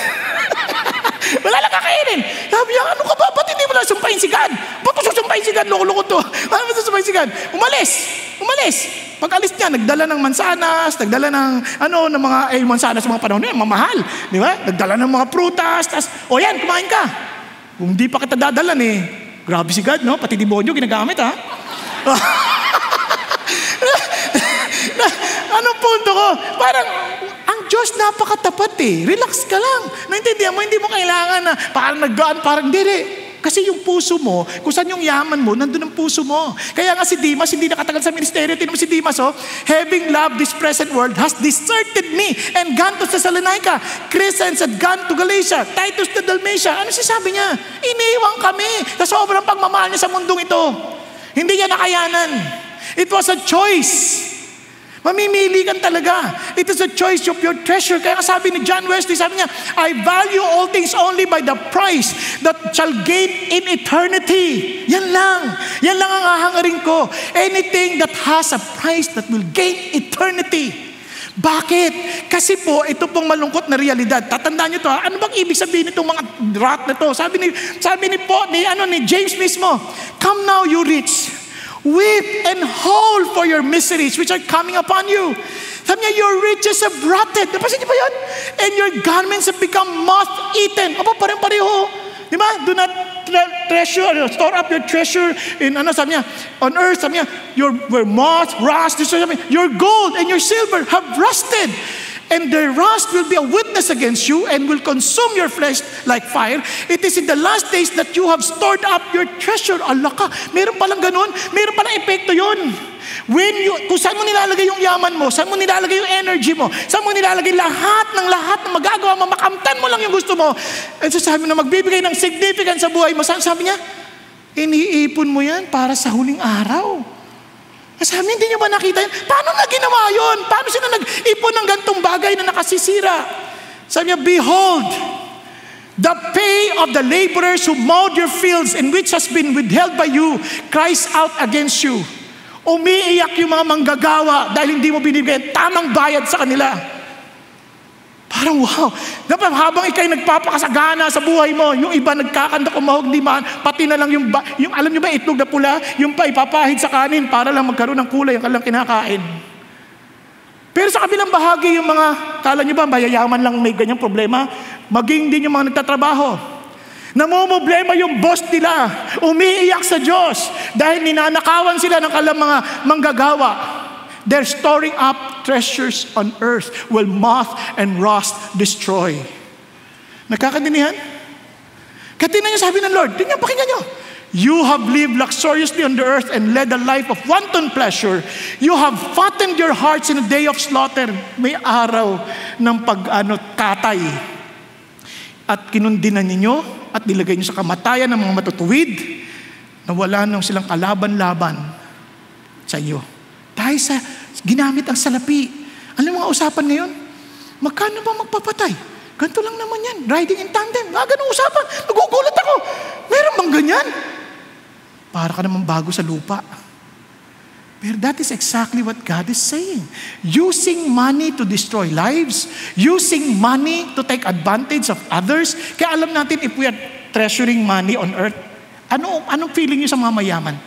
Wala lang kakainin. Sabi niya, ano ka ba? Ba't hindi mo lang sumpahin si God? Ba't mo susumpahin si God? Loko-loko to. Ano mo susumpahin si God? Umalis. Pag-alis niya, nagdala ng mansanas, nagdala ng mga mansanas sa mga panahon na mamahal. Di ba? Nagdala ng mga prutas. Yan, kumain ka. Kung di pa kita dadalan eh, grabe si God, no? Pati demonyo ginagamit, ha? Anong punto ko? Parang, ang Diyos napakatapat eh. Relax ka lang. Naintindihan mo, hindi mo kailangan na parang naggaan, parang dili. Kasi yung puso mo, kung saan yung yaman mo, nandun ang puso mo. Kaya nga si Demas, hindi nakatagal sa ministeryo. Tinan mo si Demas, having loved this present world, has deserted me and gone to Thessalonica. Crescens had gone to Galatia. Titus to Dalmatia. Ano sabi niya? Iniwan kami sa sobrang pagmamahal niya sa mundong ito. Hindi niya nakayanan. It was a choice. Mamimili ka talaga. It is a choice of your treasure. Kaya sabi ni John Wesley, sabi niya, I value all things only by the price that shall gain in eternity. Yan lang. Yan lang ang hahangarin ko. Anything that has a price that will gain eternity. Bakit? Kasi po, ito pong malungkot na realidad. Tatandaan niyo to, ano bang ibig sabihin nitong mga rat na to? Sabi ni James mismo, come now you rich, weep and howl for your miseries which are coming upon you. Sabi niya, your riches have rotted. Napasin niyo ba yun? And your garments have become moth-eaten. Parang-pareho. Di ba? Do not store up your treasure in, sabi niya, on earth, sabi niya, where moth, rust, your gold and your silver have rusted. and their rust will be a witness against you and will consume your flesh like fire. It is in the last days that you have stored up your treasure. Allah ka, meron palang ganun, meron palang epekto yun. Kung saan mo nilalagay yung yaman mo, saan mo nilalagay yung energy mo, saan mo nilalagay lahat ng magagawa mo, makamtan mo lang yung gusto mo. At sabi na magbibigay ng significance sa buhay mo, sabi niya, iniipon mo yan para sa huling araw. Sabi, hindi niyo ba nakita yun? Paano na ginawa yun? Paano sila nag-ipon ng gantong bagay na nakasisira? Sabi niya, behold, the pay of the laborers who mowed your fields and which has been withheld by you cries out against you. Umiiyak yung mga manggagawa dahil hindi mo binibigyan tamang bayad sa kanila. Parang wow. Dapat habang ikay nagpapakasagana sa buhay mo, yung iba nagkakanda kumahog di man, pati na lang yung alam nyo ba, itlog na pula, yung pa ipapahid sa kanin para lang magkaroon ng kulay ang kanilang kinakain. Pero sa kabilang bahagi, yung mga, kala nyo ba, mayayaman lang may ganyang problema? Maging din yung mga nagtatrabaho. Namumblema yung boss nila, umiiyak sa Diyos dahil ninanakawan sila ng kanilang mga manggagawa. They're storing up treasures on earth will moth and rust destroy. Nakakadinihan? Katina niyo sabi ng Lord, tingnan, pakinggan niyo. You have lived luxuriously on the earth and led a life of wanton pleasure. You have fattened your hearts in a day of slaughter. May araw ng katay. At kinundinan ninyo at nilagay niyo sa kamatayan ng mga matutuwid na wala nang silang kalaban-laban sa iyo. Dahil sa ginamit ang salapi. Ano mga usapan ngayon? Magkano ba magpapatay? Ganito lang naman yan. Riding in tandem. Ganun usapan. Nagugulat ako. Meron bang ganyan? Para ka naman bago sa lupa. Pero that is exactly what God is saying. Using money to destroy lives. Using money to take advantage of others. Kaya alam natin, if we are treasuring money on earth, anong feeling niyo sa mga mayaman?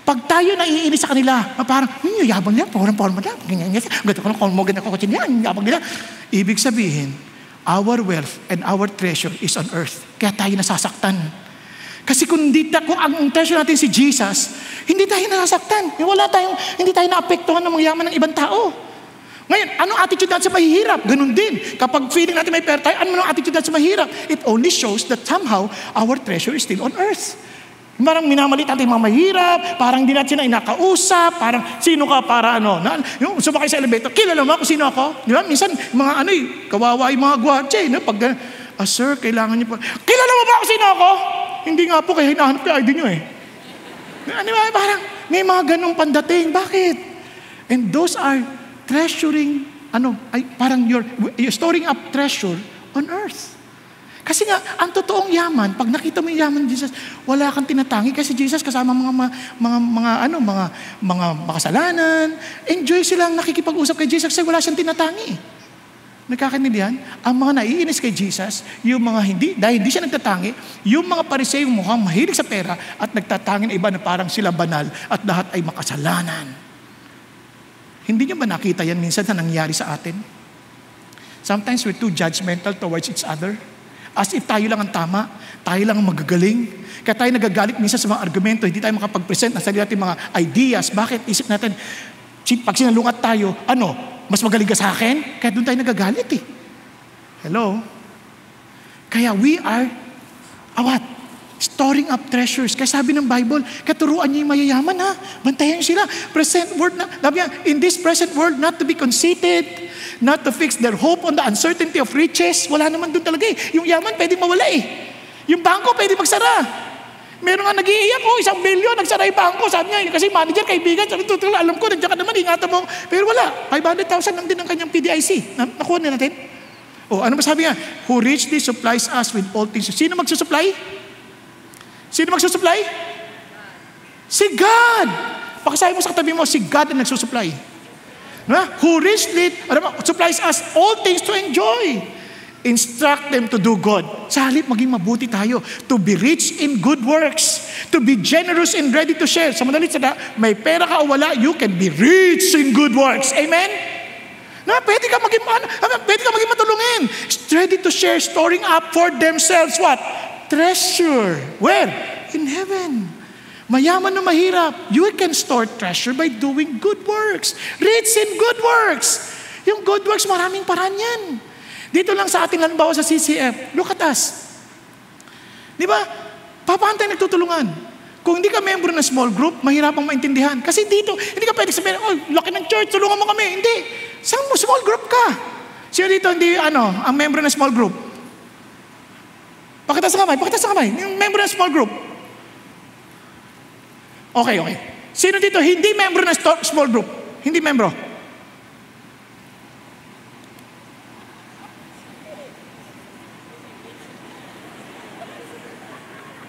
Pag tayo naiinis sa kanila, parang, yabang nila, porma nila, ganyan, ganito ko lang, ganyan ko, yabang nila. Ibig sabihin, our wealth and our treasure is on earth. Kaya tayo nasasaktan. Kasi kung ang treasure natin si Jesus, hindi tayo nasasaktan. Hindi tayo naapektuhan ng mga yaman ng ibang tao. Ngayon, anong attitude natin sa mahihirap? Ganun din. Kapag feeling natin may pera tayo, anong attitude natin sa mahihirap? It only shows that somehow our treasure is still on earth. Parang minamalit natin mga mahirap, parang hindi natin sila inakausap, parang sino ka para yung sumakay sa elevator, kilala mo kung sino ako? Di ba? Minsan, mga kawawa yung mga gwardya, pag, sir, kailangan niyo po, kilala mo ba kung sino ako? Hindi nga po, kaya hinahanap ko ID niyo eh. Di ba? Parang may mga ganong pandating. Bakit? And those are treasuring, parang you're storing up treasure on earth. Kasi nga, ang totoong yaman, pag nakita mo yung yaman ng Jesus, wala kang tinatangi kasi Jesus kasama mga makasalanan. Enjoy silang nakikipag-usap kay Jesus kasi wala siyang tinatangi. Nagkakaintindihan? Ang mga naiinis kay Jesus, yung mga dahil hindi siya nagtatangi, yung mga Pariseyong mukhang mahilig sa pera at nagtatangi na iba na parang sila banal at lahat ay makasalanan. Hindi niyo ba nakita yan minsan na nangyari sa atin? Sometimes we're too judgmental towards each other. As if tayo lang ang tama, tayo lang ang magagaling. Kaya tayo nagagalit minsan sa mga argumento, hindi tayo makapag-present ng sarili natin mga ideas. Bakit? Isip natin, pag sinalungat tayo, mas magaling ka sa akin? Kaya doon tayo nagagalit eh. Hello? Kaya we are, storing up treasures. Kaya sabi ng Bible, katuruan niyo yung mayayaman ha. Bantayan sila. Present world na. In this present world, not to be conceited, not to fix their hope on the uncertainty of riches. Wala naman doon talaga eh. Yung yaman pwede mawala eh. Yung bangko pwede magsara. Meron nga nag-iiyak, 1 billion, nagsara yung bangko. Sabi niya, kasi manager, kaibigan, sabi, alam ko, nandiyan ka naman, ingatan mo. Pero wala, 500,000 lang din ang kanyang PDIC. Nakuha na natin. Ano ba sabi niya? Who richly supplies us with all things. Sino magsusupply? Sino magsusupply? Si God. Pakisabi mo sa katabi mo, si God ang nagsusupply. Who richly supplies us all things to enjoy. Instruct them to do good. Sa halip, maging mabuti tayo. To be rich in good works. To be generous and ready to share. Sa madalit sa may pera ka o wala, you can be rich in good works. Amen? Pwede ka maging matulungin. Ready to share, storing up for themselves what? Treasure. Where? In heaven. Mayaman na mahirap. You can store treasure by doing good works. Rich in good works. Yung good works, maraming paraan yan. Dito lang sa atin, halimbawa sa CCF, look at us. Di ba? Paano tayo nagtutulungan? Kung hindi ka member ng small group, mahirapang maintindihan. Kasi dito, hindi ka pwede sabihin, oh, laki ng church, tulungan mo kami. Hindi. Saan mo small group ka? Sino dito hindi, ang member ng small group? Pakita sa kamay. Yung member ng small group. Okay. Sino dito hindi member ng small group? Hindi membro.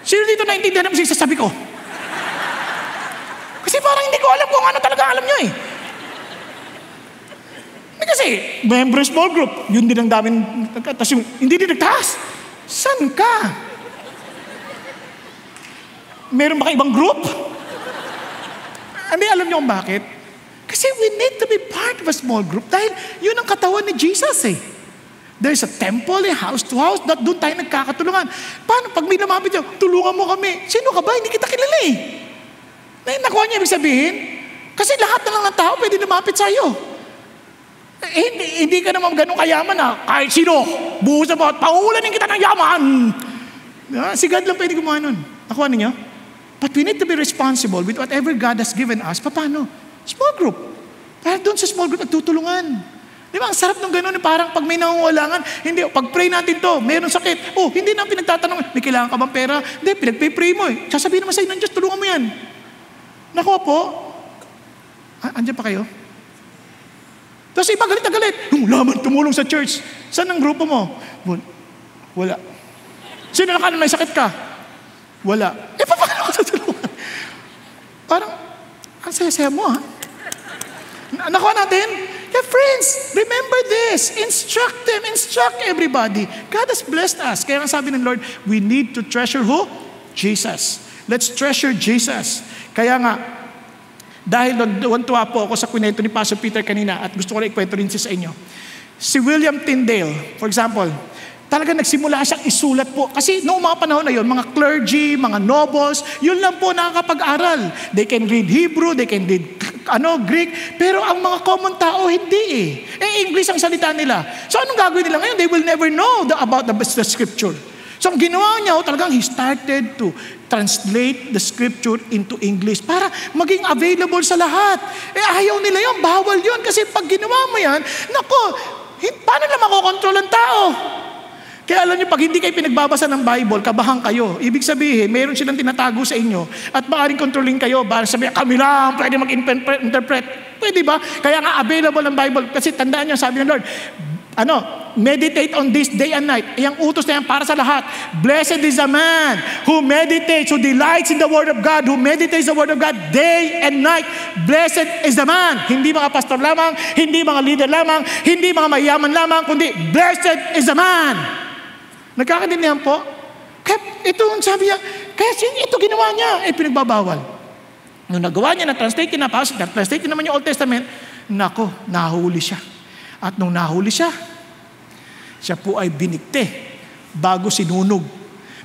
Sino dito naintindihan ang sasabi ko? Kasi parang hindi ko alam kung ano talaga alam nyo eh. Kasi, member small group, yun din ang daming, tapos yung, hindi din nagtaas. San ka? Meron ba ibang group? Hindi, alam nyo kung bakit? Kasi we need to be part of a small group dahil yun ang katawan ni Jesus eh. There's a temple, house to house, doon tayo nagkakatulungan. Paano pag may lumapit nyo, tulungan mo kami. Sino ka ba? Hindi kita kilala eh. Nakuha niya ibig sabihin? Kasi lahat na lang ng tao pwede lumapit sa'yo. Hindi ka naman ganun kayaman na kahit sino, buhos na ba, paulanin kita ng yaman. Si God lang pwede gumawa nun. Nakuha ninyo? But we need to be responsible with whatever God has given us. Paano? Small group. Dahil doon sa small group, nagtutulungan. Di ba? Ang sarap nung gano'n, parang pag may nangungulangan, hindi, pag-pray natin to, mayroong sakit. Oh, hindi na pinagtatanong, may kailangan ka bang pera? Hindi, pinag-pray mo eh. Sasabihin naman sa'yo ng Diyos, tulungan mo yan. Nakuha po. Andiyan pa kayo? Tapos iba galit na galit. Yung laman tumulong sa church. Saan ang grupo mo? Wala. Sino na may sakit ka? Wala. Paano ka tutulungan? Parang, ang saya-saya mo ha? Nakuha natin? Yeah, friends, remember this. Instruct them, instruct everybody. God has blessed us. Kaya nga sabi ng Lord, we need to treasure who? Jesus. Let's treasure Jesus. Kaya nga, dahil tuwa po ako sa kwento ni Pastor Peter kanina at gusto ko na ikwento rin sa inyo. Si William Tyndale, for example, talaga nagsimula siyang isulat po. Kasi noong mga panahon na yun, mga clergy, mga nobles, yun lang po nakakapag-aral. They can read Hebrew, they can read Greek, pero ang mga common tao hindi eh. English ang salita nila. So anong gagawin nila ngayon? They will never know about the scripture. So ang ginawa niya, talagang he started to translate the scripture into English para maging available sa lahat. Ayaw nila yun, bawal yun. Kasi pag ginawa mo yan, paano na makokontrol ang tao? Kaya alam niyo, pag hindi kayo pinagbabasa ng Bible, kabahan kayo. Ibig sabihin, mayroon silang tinatago sa inyo at maaaring kontrolin kayo. Para sabihin, kami lang pwede mag-interpret. Pwede ba? Kaya nga available ang Bible. Kasi tandaan niyo, sabi ng Lord, meditate on this day and night. Iyang utos na yan para sa lahat. Blessed is the man who meditates, who delights in the Word of God, who meditates the Word of God day and night. Blessed is the man. Hindi mga pastor lamang, hindi mga leader lamang, hindi mga mayaman lamang, kundi blessed is the man. Nagkakaintindihan po? Kaya ito ang sabi niya, kaya ito ginawa niya, pinagbabawal. Nung nagawa niya, na-translate naman yung Old Testament, nahuli siya. At nung nahuli siya po ay binikte bago sinunog.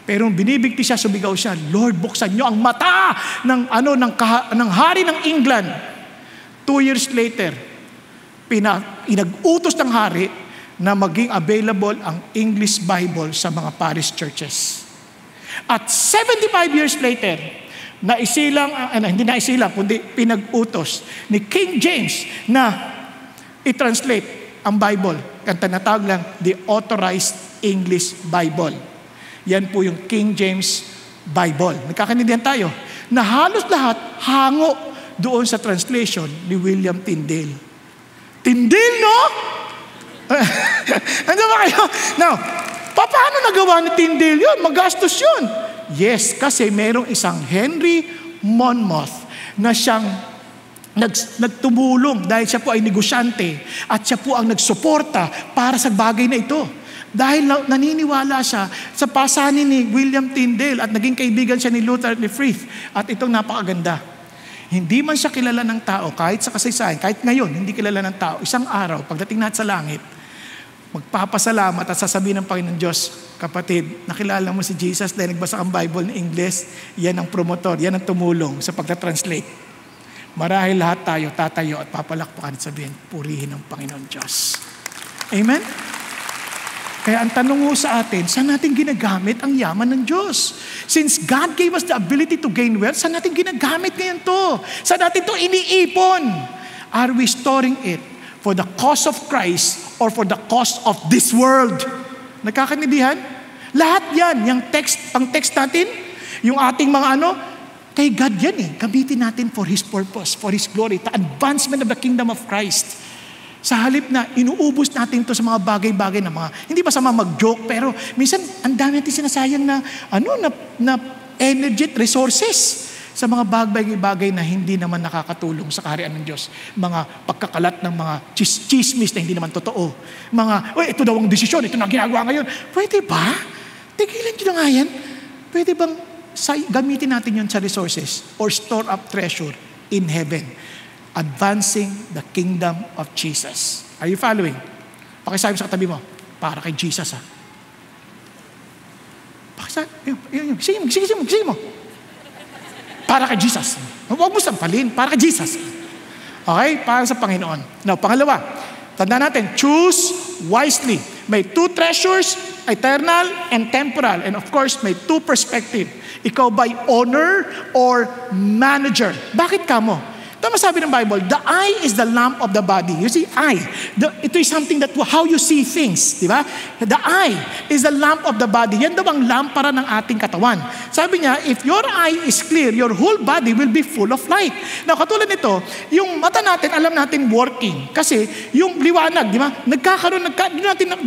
Pero nung binibigti siya, sumigaw siya, Lord, buksan niyo ang mata ng hari ng England. 2 years later, inag-utos ng hari na maging available ang English Bible sa mga parish churches. At 75 years later, hindi naisilang, kundi pinag-utos ni King James na i-translate ang Bible. Ang tinatawag lang, the Authorized English Bible. Yan po yung King James Bible. Nagkakaintindihan tayo na halos lahat hango doon sa translation ni William Tyndale. Tyndale, no? Ano ba kayo? Now, paano nagawa ni Tyndale yun? Magastos yun. Yes, kasi merong isang Henry Monmouth na siyang nagtumulong dahil siya po ay negosyante at siya po ang nagsuporta para sa bagay na ito. Dahil naniniwala siya sa pasanin ni William Tyndale at naging kaibigan siya ni Luther at ni Frith. At itong napakaganda. Hindi man siya kilala ng tao, kahit sa kasaysayan, kahit ngayon, hindi kilala ng tao, isang araw, pagdating natin sa langit, magpapasalamat at sasabihin ng Panginoon Diyos, kapatid, nakilala mo si Jesus dahil nagbasa kang Bible ng English, yan ang promotor, yan ang tumulong sa pagta-translate. marahil lahat tayo tatayo at papalakpakan at sabihin, purihin ang Panginoon Diyos. Amen? Kaya ang tanong mo sa atin, saan natin ginagamit ang yaman ng Diyos? Since God gave us the ability to gain wealth, saan natin ginagamit ngayon to? Saan natin to iniipon? Are we storing it for the cause of Christ or for the cause of this world? Nagkakaintindihan? Lahat yan, yung pang-text natin, yung ating mga kay God yan Gamitin natin for His purpose, for His glory, the advancement of the kingdom of Christ. Sa halip na inuubos natin to sa mga bagay-bagay na hindi ba sama mag-joke, pero minsan ang dami natin sinasayang na energy at resources sa mga bagay-bagay na hindi naman nakakatulong sa kaharian ng Diyos. Mga pagkakalat ng mga chismis na hindi naman totoo. Ito daw ang desisyon, ito na ginagawa ngayon. Pwede ba? Tigilan nyo na nga yan. Pwede bang gamitin natin yun sa resources or store up treasure in heaven? Advancing the kingdom of Jesus. Are you following? Pakisabi sa katabi mo, para kay Jesus Pakisabi, sige mo. Para kay Jesus. Huwag mo sampalin, para kay Jesus. Okay? Para sa Panginoon. Now, pangalawa, tandaan natin, choose wisely. May 2 treasures, eternal and temporal. And of course, may 2 perspective. Ikaw ba'y owner or manager? Bakit ka mo? Tama sabi ng Bible, the eye is the lamp of the body. You see, eye. Ito is something that how you see things. Di ba? The eye is the lamp of the body. Yan daw ang lampara ng ating katawan. Sabi niya, if your eye is clear, your whole body will be full of light. Now, katulad nito, yung mata natin, alam natin working. Kasi yung liwanag, di ba?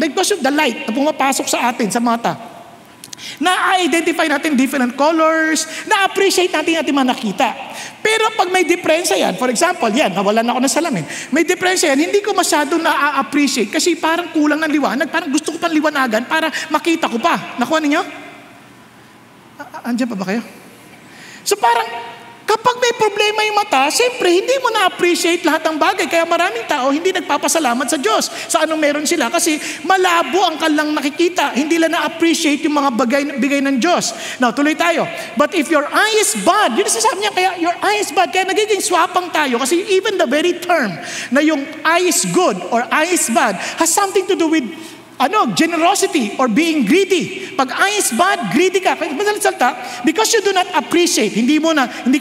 Because of the light na pumapasok sa atin, sa mata. Na-identify natin different colors, na-appreciate natin mga nakita. Pero pag may diferensya yan, for example, nawalan ako ng salamin. May diferensya yan, hindi ko masyadong na-appreciate kasi parang kulang ng liwanag, parang gusto ko pang liwanagan para makita ko pa. Nakuha ninyo? Andiyan pa ba kayo? So parang, kapag may problema yung mata, siyempre, hindi mo na-appreciate lahat ng bagay. Kaya maraming tao hindi nagpapasalamat sa Diyos sa anong meron sila. Kasi malabo ang kalang nakikita. Hindi lang na-appreciate yung mga bigay ng Diyos. Now, tuloy tayo. But if your eye is bad, yun ang sasabi niya, kaya your eye is bad. Kaya nagiging swapang tayo. Kasi even the very term na yung eye is good or eye is bad has something to do with generosity or being greedy. Pag eye is bad, greedy ka. Madaling salita, because you do not appreciate, hindi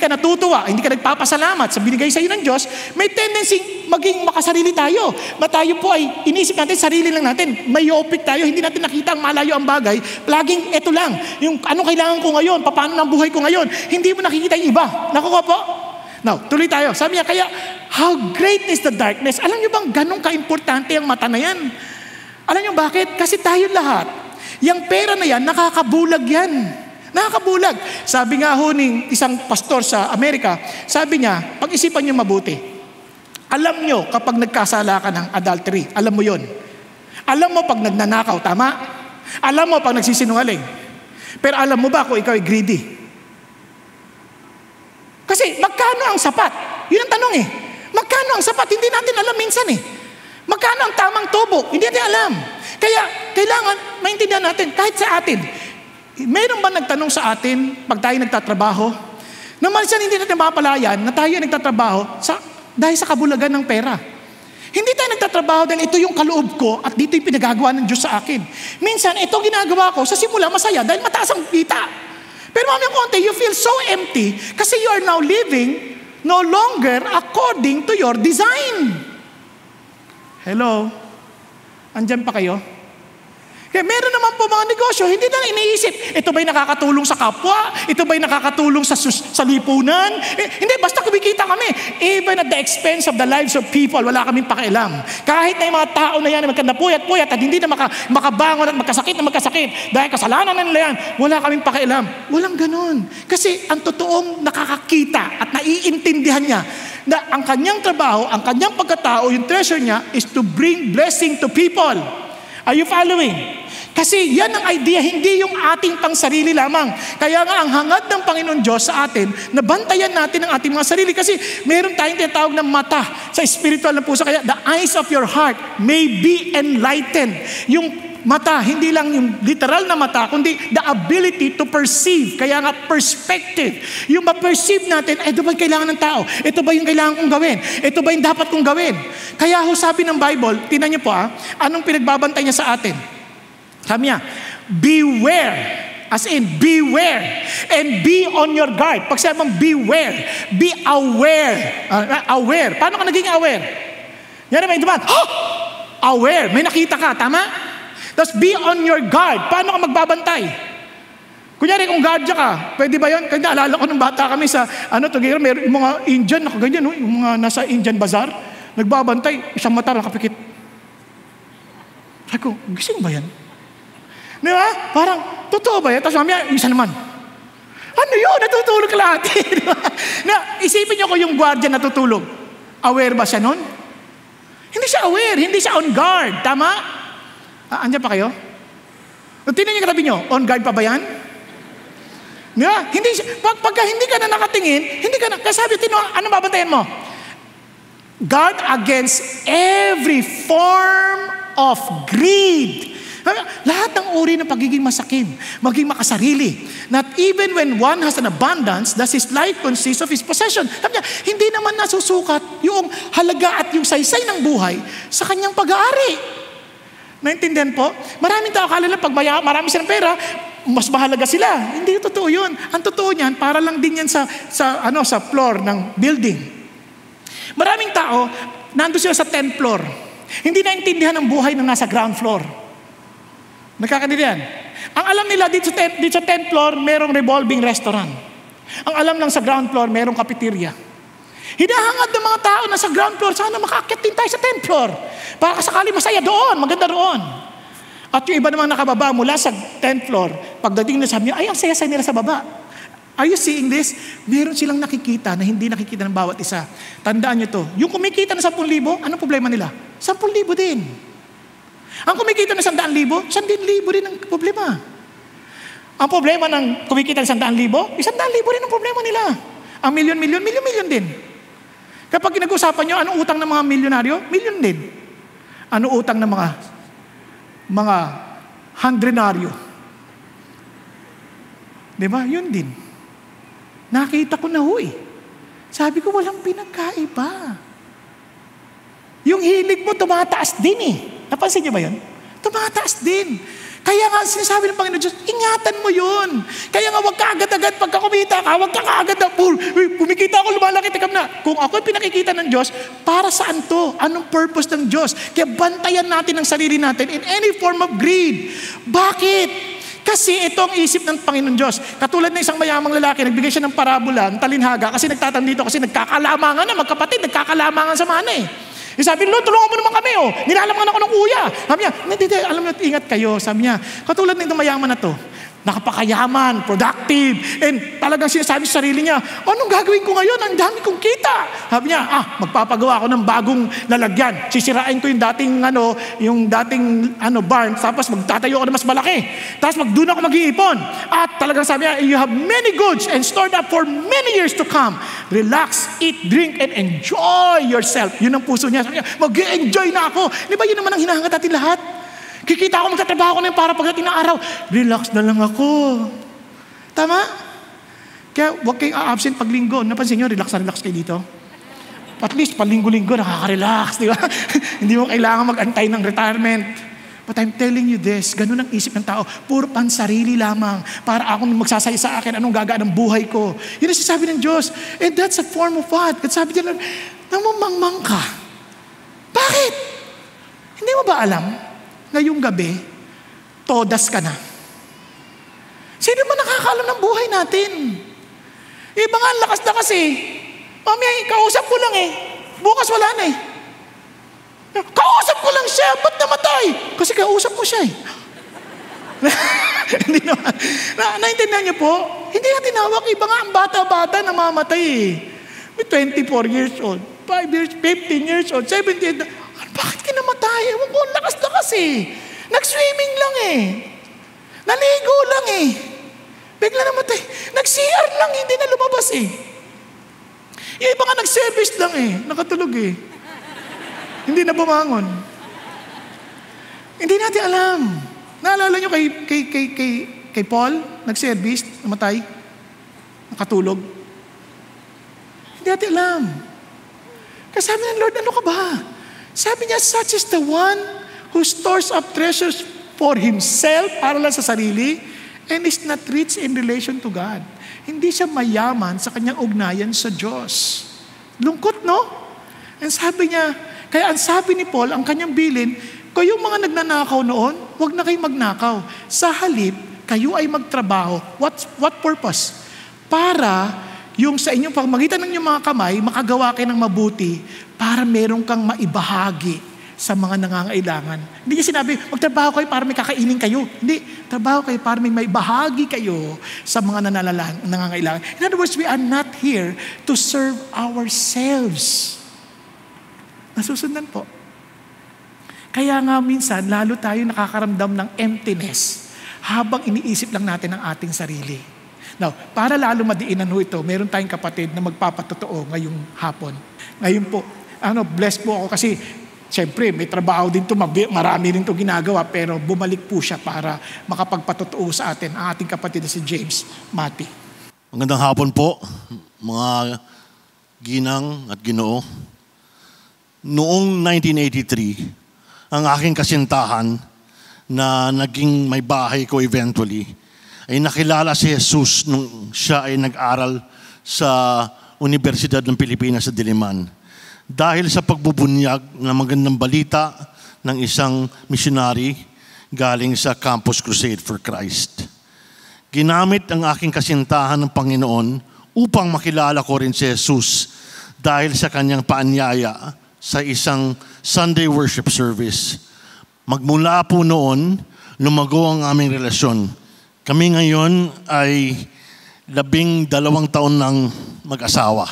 ka natutuwa, hindi ka nagpapasalamat sa binigay sa iyo ng Diyos, may tendency maging makasarili tayo. Tayo po ay inisip natin, sarili lang natin. Myopic tayo, hindi natin nakita ang malayo ang bagay. Laging ito lang. Yung ano kailangan ko ngayon, paano ng buhay ko ngayon. Hindi mo nakikita yung iba. Nakuha po? Now, tuloy tayo. Sabi niya, kaya, how great is the darkness? Alam niyo bang ganun ka-importante ang mata na yan? Alam niyo bakit? Kasi tayo lahat, yung pera na yan, nakakabulag yan. Nakakabulag. Sabi nga ho ng isang pastor sa Amerika, sabi niya, pag-isipan niyo mabuti. Alam niyo kapag nagkasala ka ng adultery, alam mo yon. Alam mo pag nagnanakaw, tama? Alam mo pag nagsisinungaling. Pero alam mo ba kung ikaw ay greedy? Kasi magkano ang sapat? Yun ang tanong Magkano ang sapat? Hindi natin alam minsan Magkano ang tamang tubo? Hindi natin alam. Kaya, kailangan maintindihan natin, kahit sa atin, mayroon ba nagtanong sa atin, pag tayo nagtatrabaho, na minsan hindi natin mapalayan na tayo nagtatrabaho dahil sa kabulagan ng pera. Hindi tayo nagtatrabaho dahil ito yung kaloob ko at dito yung pinagagawa ng Diyos sa akin. Minsan, ito ginagawa ko, sa simula masaya dahil mataas ang kita. Pero mamayang konti, you feel so empty kasi you are now living no longer according to your design. Hello? Andyan pa kayo? Kaya meron naman po mga negosyo, hindi na iniisip, ito ba'y nakakatulong sa kapwa? Ito ba'y nakakatulong sa lipunan? Hindi, basta kumikita kami. Even at the expense of the lives of people, wala kaming pakialam. Kahit na yung mga tao na yan, magkandapuyat-puyat at hindi na makabangon at magkasakit dahil kasalanan na nila yan, wala kaming pakialam. Walang ganun. Kasi ang totoong nakakakita at naiintindihan niya na ang kanyang trabaho, ang kanyang pagkatao, yung treasure niya is to bring blessing to people. Are you following? Kasi yan ang idea, hindi yung ating pangsarili lamang. Kaya nga ang hangad ng Panginoon Diyos sa atin, nabantayan natin ang ating mga sarili. Kasi meron tayong tinatawag na mata sa spiritual na puso. Kaya the eyes of your heart may be enlightened. Yung Mata, hindi lang yung literal na mata, kundi the ability to perceive. Kaya nga perspective. Yung ma-perceive natin, ito ba yung kailangan ng tao? Ito ba yung kailangan kong gawin? Ito ba yung dapat kong gawin? Kaya sabi ng Bible, tingnan niyo po anong pinagbabantay niya sa atin? Sabi niya, beware. As in, beware. And be on your guard. Pag sabi mong beware, be aware. Aware. Paano ka naging aware? Yan naman, aware. May nakita ka, tama? Tapos be on your guard. Paano ka magbabantay? Kunyari kung guardia ka, pwede ba yun? Kasi naalala ko nung bata kami sa, may mga Indian, nakaganyan, yung mga nasa Indian bazaar, nagbabantay, isang mata nakapikit. Sabi ko, gising ba yan? Di ba? Parang, totoo ba yan? Tapos mamaya, isa naman. Ano yun? Natutulog ka lahat. Isipin niyo ko yung guardia natutulog. Aware ba siya nun? Hindi siya aware. Hindi siya on guard. Tama? Andiyan pa kayo? Tingnan niyo katabi niyo, on guard pa ba yan? Diba? Pagka hindi ka na nakatingin, hindi ka na, kasabi, ano babantayan mo? Guard against every form of greed. Lahat ng uri ng pagiging masakim, maging makasarili. Not even when one has an abundance, does his life consist of his possession. Sabi niya, hindi naman nasusukat yung halaga at yung saysay ng buhay sa kanyang pag-aari. Naintindihan po? Maraming tao akala lang pag marami silang pera, mas mahalaga sila. Hindi totoo yun. Ang totoo niyan, para lang din yan sa floor ng building. Maraming tao, nandun sila sa 10th floor. Hindi naintindihan ang buhay ng nasa ground floor. Nakakaintindihan? Ang alam nila dito sa 10th floor, merong revolving restaurant. Ang alam lang sa ground floor, merong cafeteria. Hinahangad ng mga tao na sa ground floor, sana makaakyat din tayo sa 10th floor. Para sakali masaya doon, maganda roon. At yung iba namang nakababa mula sa 10th floor, pagdating na sabi niya, ay ang saya-saya nila sa baba. Are you seeing this? Meron silang nakikita na hindi nakikita ng bawat isa. Tandaan niyo to, yung kumikita ng 10,000, anong problema nila? 10,000 din. Ang kumikita ng 100,000, 100,000 din ang problema. Ang problema ng kumikita ng 100,000, 100,000 rin ang problema nila. Ang milyon din. Kapag pinag-usapan nyo, anong utang ng mga milyonaryo? Milyon din. Ano utang ng mga hundrenaryo? Diba? Yun din. Nakita ko na Sabi ko, walang pinagkaiba. Yung hilig mo, tumataas din Napansin niyo ba yun? Tumataas din. Kaya nga sinasabi ng Panginoon Diyos, ingatan mo yun. Kaya nga huwag ka agad-agad pagka kumita ka, huwag ka agad na, kumikita ako, lumalaki, tikam na. Kung ako pinakikita ng Diyos, para saan to? Anong purpose ng Diyos? Kaya bantayan natin ang sarili natin in any form of greed. Bakit? Kasi ito ang isip ng Panginoon Diyos. Katulad ng isang mayamang lalaki, nagbigay siya ng parabola, ng talinhaga, kasi nagtatandito, kasi nagkakalamangan na, magkapatid, nagkakalamangan sa mana Sabi, Lord, tulungan mo naman kami Nilalamangan ako ng kuya. Sabi niya, alam niyo, ingat kayo. Sabi niya, katulad ng mayaman na to, nakapakayaman, productive, and talagang sinasabi sa sarili niya, anong gagawin ko ngayon? Ang dami kong kita. Sabi niya, magpapagawa ako ng bagong lalagyan. Sisirain ko yung dating barn, tapos magtatayo ako ng mas malaki. Tapos doon ako mag-iipon. At talagang sabi niya, you have many goods and stored up for many years to come. Relax, eat, drink, and enjoy yourself. Yun ang puso niya. Sabi niya, mag-enjoy na ako. Di ba yun naman ang hinahangad natin lahat? Kikita ako, magtatrabaho ko na yung para pagdating ng araw. Relax na lang ako. Tama? Kaya huwag kayong a-absent pag linggo. Napansin nyo, relax na relax kayo dito. At least, palinggo-linggo, nakaka-relax. Di ba? Hindi mo kailangan mag-antay ng retirement. But I'm telling you this, ganun ang isip ng tao. Puro pansarili lamang. Para akong magsasaya sa akin, anong gagaan ng buhay ko. Yun ang sinasabi ng Diyos. And that's a form of what? At sabi niya, namamangmang ka. Bakit? Hindi mo ba alam? Ngayong gabi, todas ka na. Sino ba nakakaalam ng buhay natin? Iba nga, lakas na kasi. Mamaya, kausap ko lang Bukas wala na Kausap ko lang siya, ba't namatay? Kasi kausap mo siya Hindi naman. Naintindihan niyo po? Hindi natin hawak. Iba nga ang bata-bata namamatay May 24 years old, 5 years, 15 years old, 17 years old. Bakit kinamatay? Ewan ko, lakas Nag-swimming lang Naligo lang Bigla namatay. Nag-CR lang, hindi na lumabas Yung iba nga nag-service lang nakatulog Hindi na bumangon. Hindi natin alam. Naalala nyo kay Paul, nag-service, namatay, nakatulog. Hindi natin alam. Kasi sabi ng Lord, ano ka ba? Sabi niya, such is the one who stores up treasures for himself, para lang sa sarili, and is not rich in relation to God. Hindi siya mayaman sa kanyang ugnayan sa Diyos. Lungkot, no? And sabi niya, kaya ang sabi ni Paul, ang kanyang bilin, kayong mga nagnanakaw noon, huwag na kayong magnakaw. Sa halip, kayo ay magtrabaho. What purpose? Para yung sa inyong pagmagitan ng inyong mga kamay, makagawa kayo ng mabuti para meron kang maibahagi sa mga nangangailangan. Hindi niya sinabi, magtrabaho kayo para may kakainin kayo. Hindi, trabaho kayo para may maibahagi kayo sa mga nangangailangan. In other words, we are not here to serve ourselves. Nasusundan po. Kaya nga minsan, lalo tayo nakakaramdam ng emptiness habang iniisip lang natin ang ating sarili. Now, para lalo madiinan ho ito, meron tayong kapatid na magpapatotoo ngayong hapon. Ngayon po, blessed po ako kasi siyempre may trabaho din ito, marami rin ito ginagawa, pero bumalik po siya para makapagpatotoo sa atin ang ating kapatid na si James Mati. Magandang hapon po, mga ginang at ginoo. Noong 1983, ang aking kasintahan na naging may bahay ko eventually, ay nakilala si Jesus nung siya ay nag-aral sa Universidad ng Pilipinas sa Diliman. Dahil sa pagbubunyag ng magandang balita ng isang missionary galing sa Campus Crusade for Christ. Ginamit ang aking kasintahan ng Panginoon upang makilala ko rin si Jesus dahil sa kanyang paanyaya sa isang Sunday worship service. Magmula po noon, lumago ang aming relasyon. Kami ngayon ay 12 taon ng mag-asawa.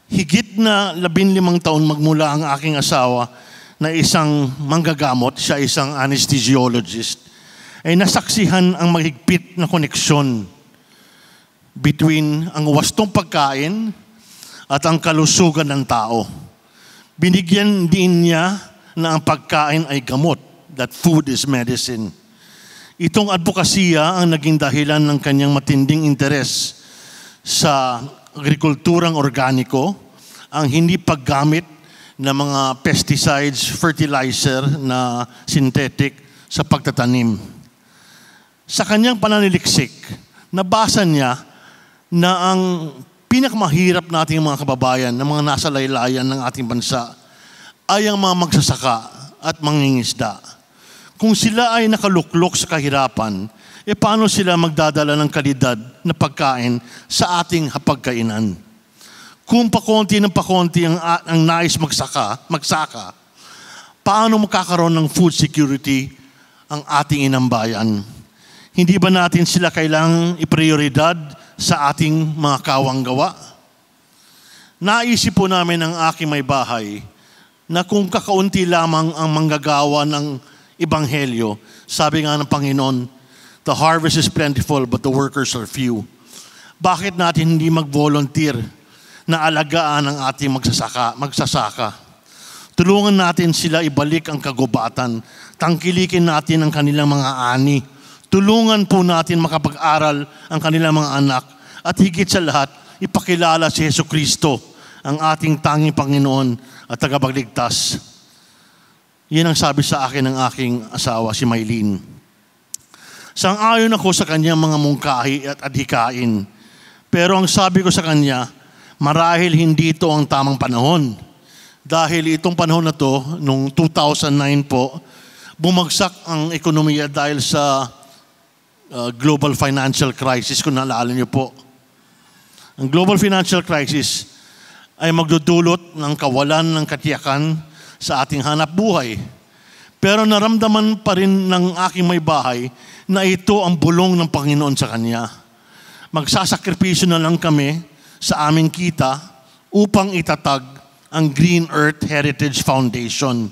Higit na 15 taon magmula ang aking asawa na isang manggagamot, siya isang anesthesiologist, ay nasaksihan ang mahigpit na koneksyon between ang wastong pagkain at ang kalusugan ng tao. Binigyan din niya na ang pagkain ay gamot, that food is medicine. Itong advokasya ang naging dahilan ng kanyang matinding interes sa agrikulturang organiko, ang hindi paggamit ng mga pesticides, fertilizer na synthetic sa pagtatanim. Sa kanyang pananaliksik, nabasa niya na ang pinakamahirap nating mga kababayan, ng mga nasa laylayan ng ating bansa, ay ang mga magsasaka at mangingisda. Kung sila ay nakaluklok sa kahirapan, paano sila magdadala ng kalidad na pagkain sa ating hapagkainan? Kung pakonti ng pakonti ang nais magsaka, paano makakaroon ng food security ang ating inambayan? Hindi ba natin sila kailangang iprioridad sa ating mga kawanggawa? Naisip po namin ang aking may bahay na kung kakaunti lamang ang manggagawa ng Ebanghelyo, sabi nga ng Panginoon, the harvest is plentiful but the workers are few. Bakit natin hindi mag-volunteer na alagaan ang ating magsasaka? Tulungan natin sila ibalik ang kagubatan. Tangkilikin natin ang kanilang mga ani. Tulungan po natin makapag-aral ang kanilang mga anak. At higit sa lahat, ipakilala si Jesucristo, ang ating tanging Panginoon at tagapagligtas. Yan ang sabi sa akin ng aking asawa, si Maylene. Sang-ayon ako sa kanyang mga mungkahi at adhikain. Pero ang sabi ko sa kanya, marahil hindi ito ang tamang panahon. Dahil itong panahon na to, noong 2009 po, bumagsak ang ekonomiya dahil sa global financial crisis, kung naalala niyo po. Ang global financial crisis ay magdudulot ng kawalan ng katiyakan sa ating hanap buhay. Pero naramdaman pa rin ng aking may bahay na ito ang bulong ng Panginoon sa kanya. Magsasakripisyo na lang kami sa aming kita upang itatag ang Green Earth Heritage Foundation.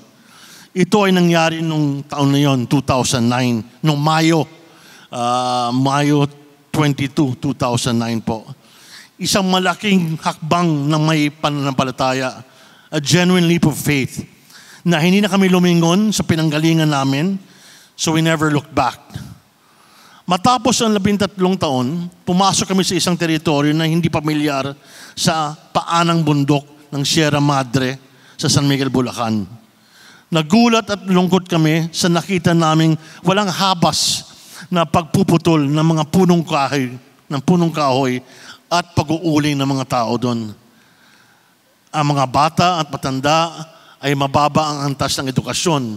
Ito ay nangyari nung taon na yon, 2009, nung Mayo 22, 2009 po. Isang malaking hakbang ng may pananampalataya, a genuine leap of faith, na hindi na kami lumingon sa pinanggalingan namin, So we never looked back. Matapos ang 13 taon, pumasok kami sa isang teritoryo na hindi pamilyar sa paanang bundok ng Sierra Madre sa San Miguel, Bulacan. Nagulat at lungkot kami sa nakita naming walang habas na pagpuputol ng mga punong kahoy at pag-uuling ng mga tao doon. Ang mga bata at matanda ay mababa ang antas ng edukasyon.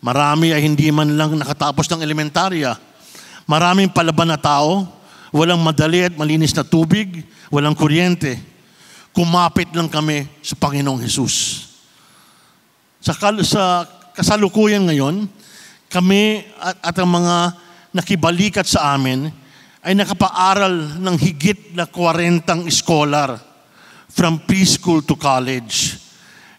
Marami ay hindi man lang nakatapos ng elementarya. Maraming palaban na tao, walang madali at malinis na tubig, walang kuryente. Kumapit lang kami sa Panginoong Hesus. Sa kasalukuyan ngayon, kami at ang mga nakibalikat sa amin ay nakapaaral ng higit na 40 scholar from preschool to college.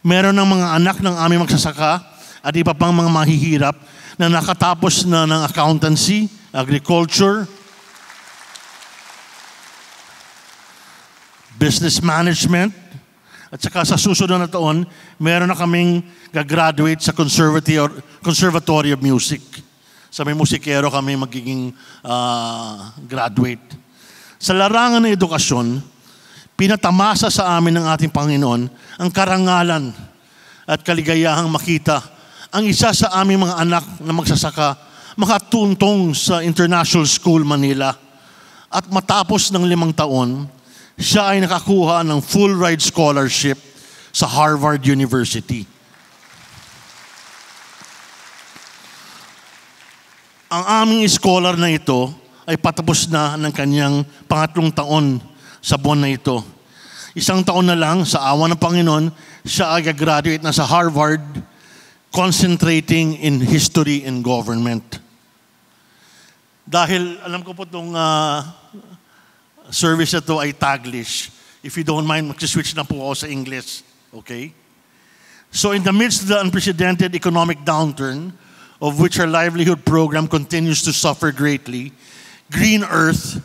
Meron ng mga anak ng aming magsasaka at iba pang mga mahihirap na nakatapos na ng accountancy, agriculture, business management, at saka sa susunod na taon, meron na kaming gagraduate sa Conservatory of Music. Sa may musikero kami magiging graduate. Sa larangan ng edukasyon, pinatamasa sa amin ng ating Panginoon ang karangalan at kaligayahang makita ang isa sa aming mga anak na magsasaka makatuntong sa International School Manila. At matapos ng 5 taon, siya ay nakakuha ng full ride scholarship sa Harvard University. Ang aming scholar na ito ay patapos na ng kanyang 2 taon sa buwan na ito. 1 taon na lang, sa awa ng Panginoon, siya ay graduate na sa Harvard, concentrating in history and government. Dahil alam ko po itong service na ito ay Taglish. If you don't mind, mag-switch na po ako sa English. Okay? So in the midst of the unprecedented economic downturn, of which our livelihood program continues to suffer greatly, Green Earth,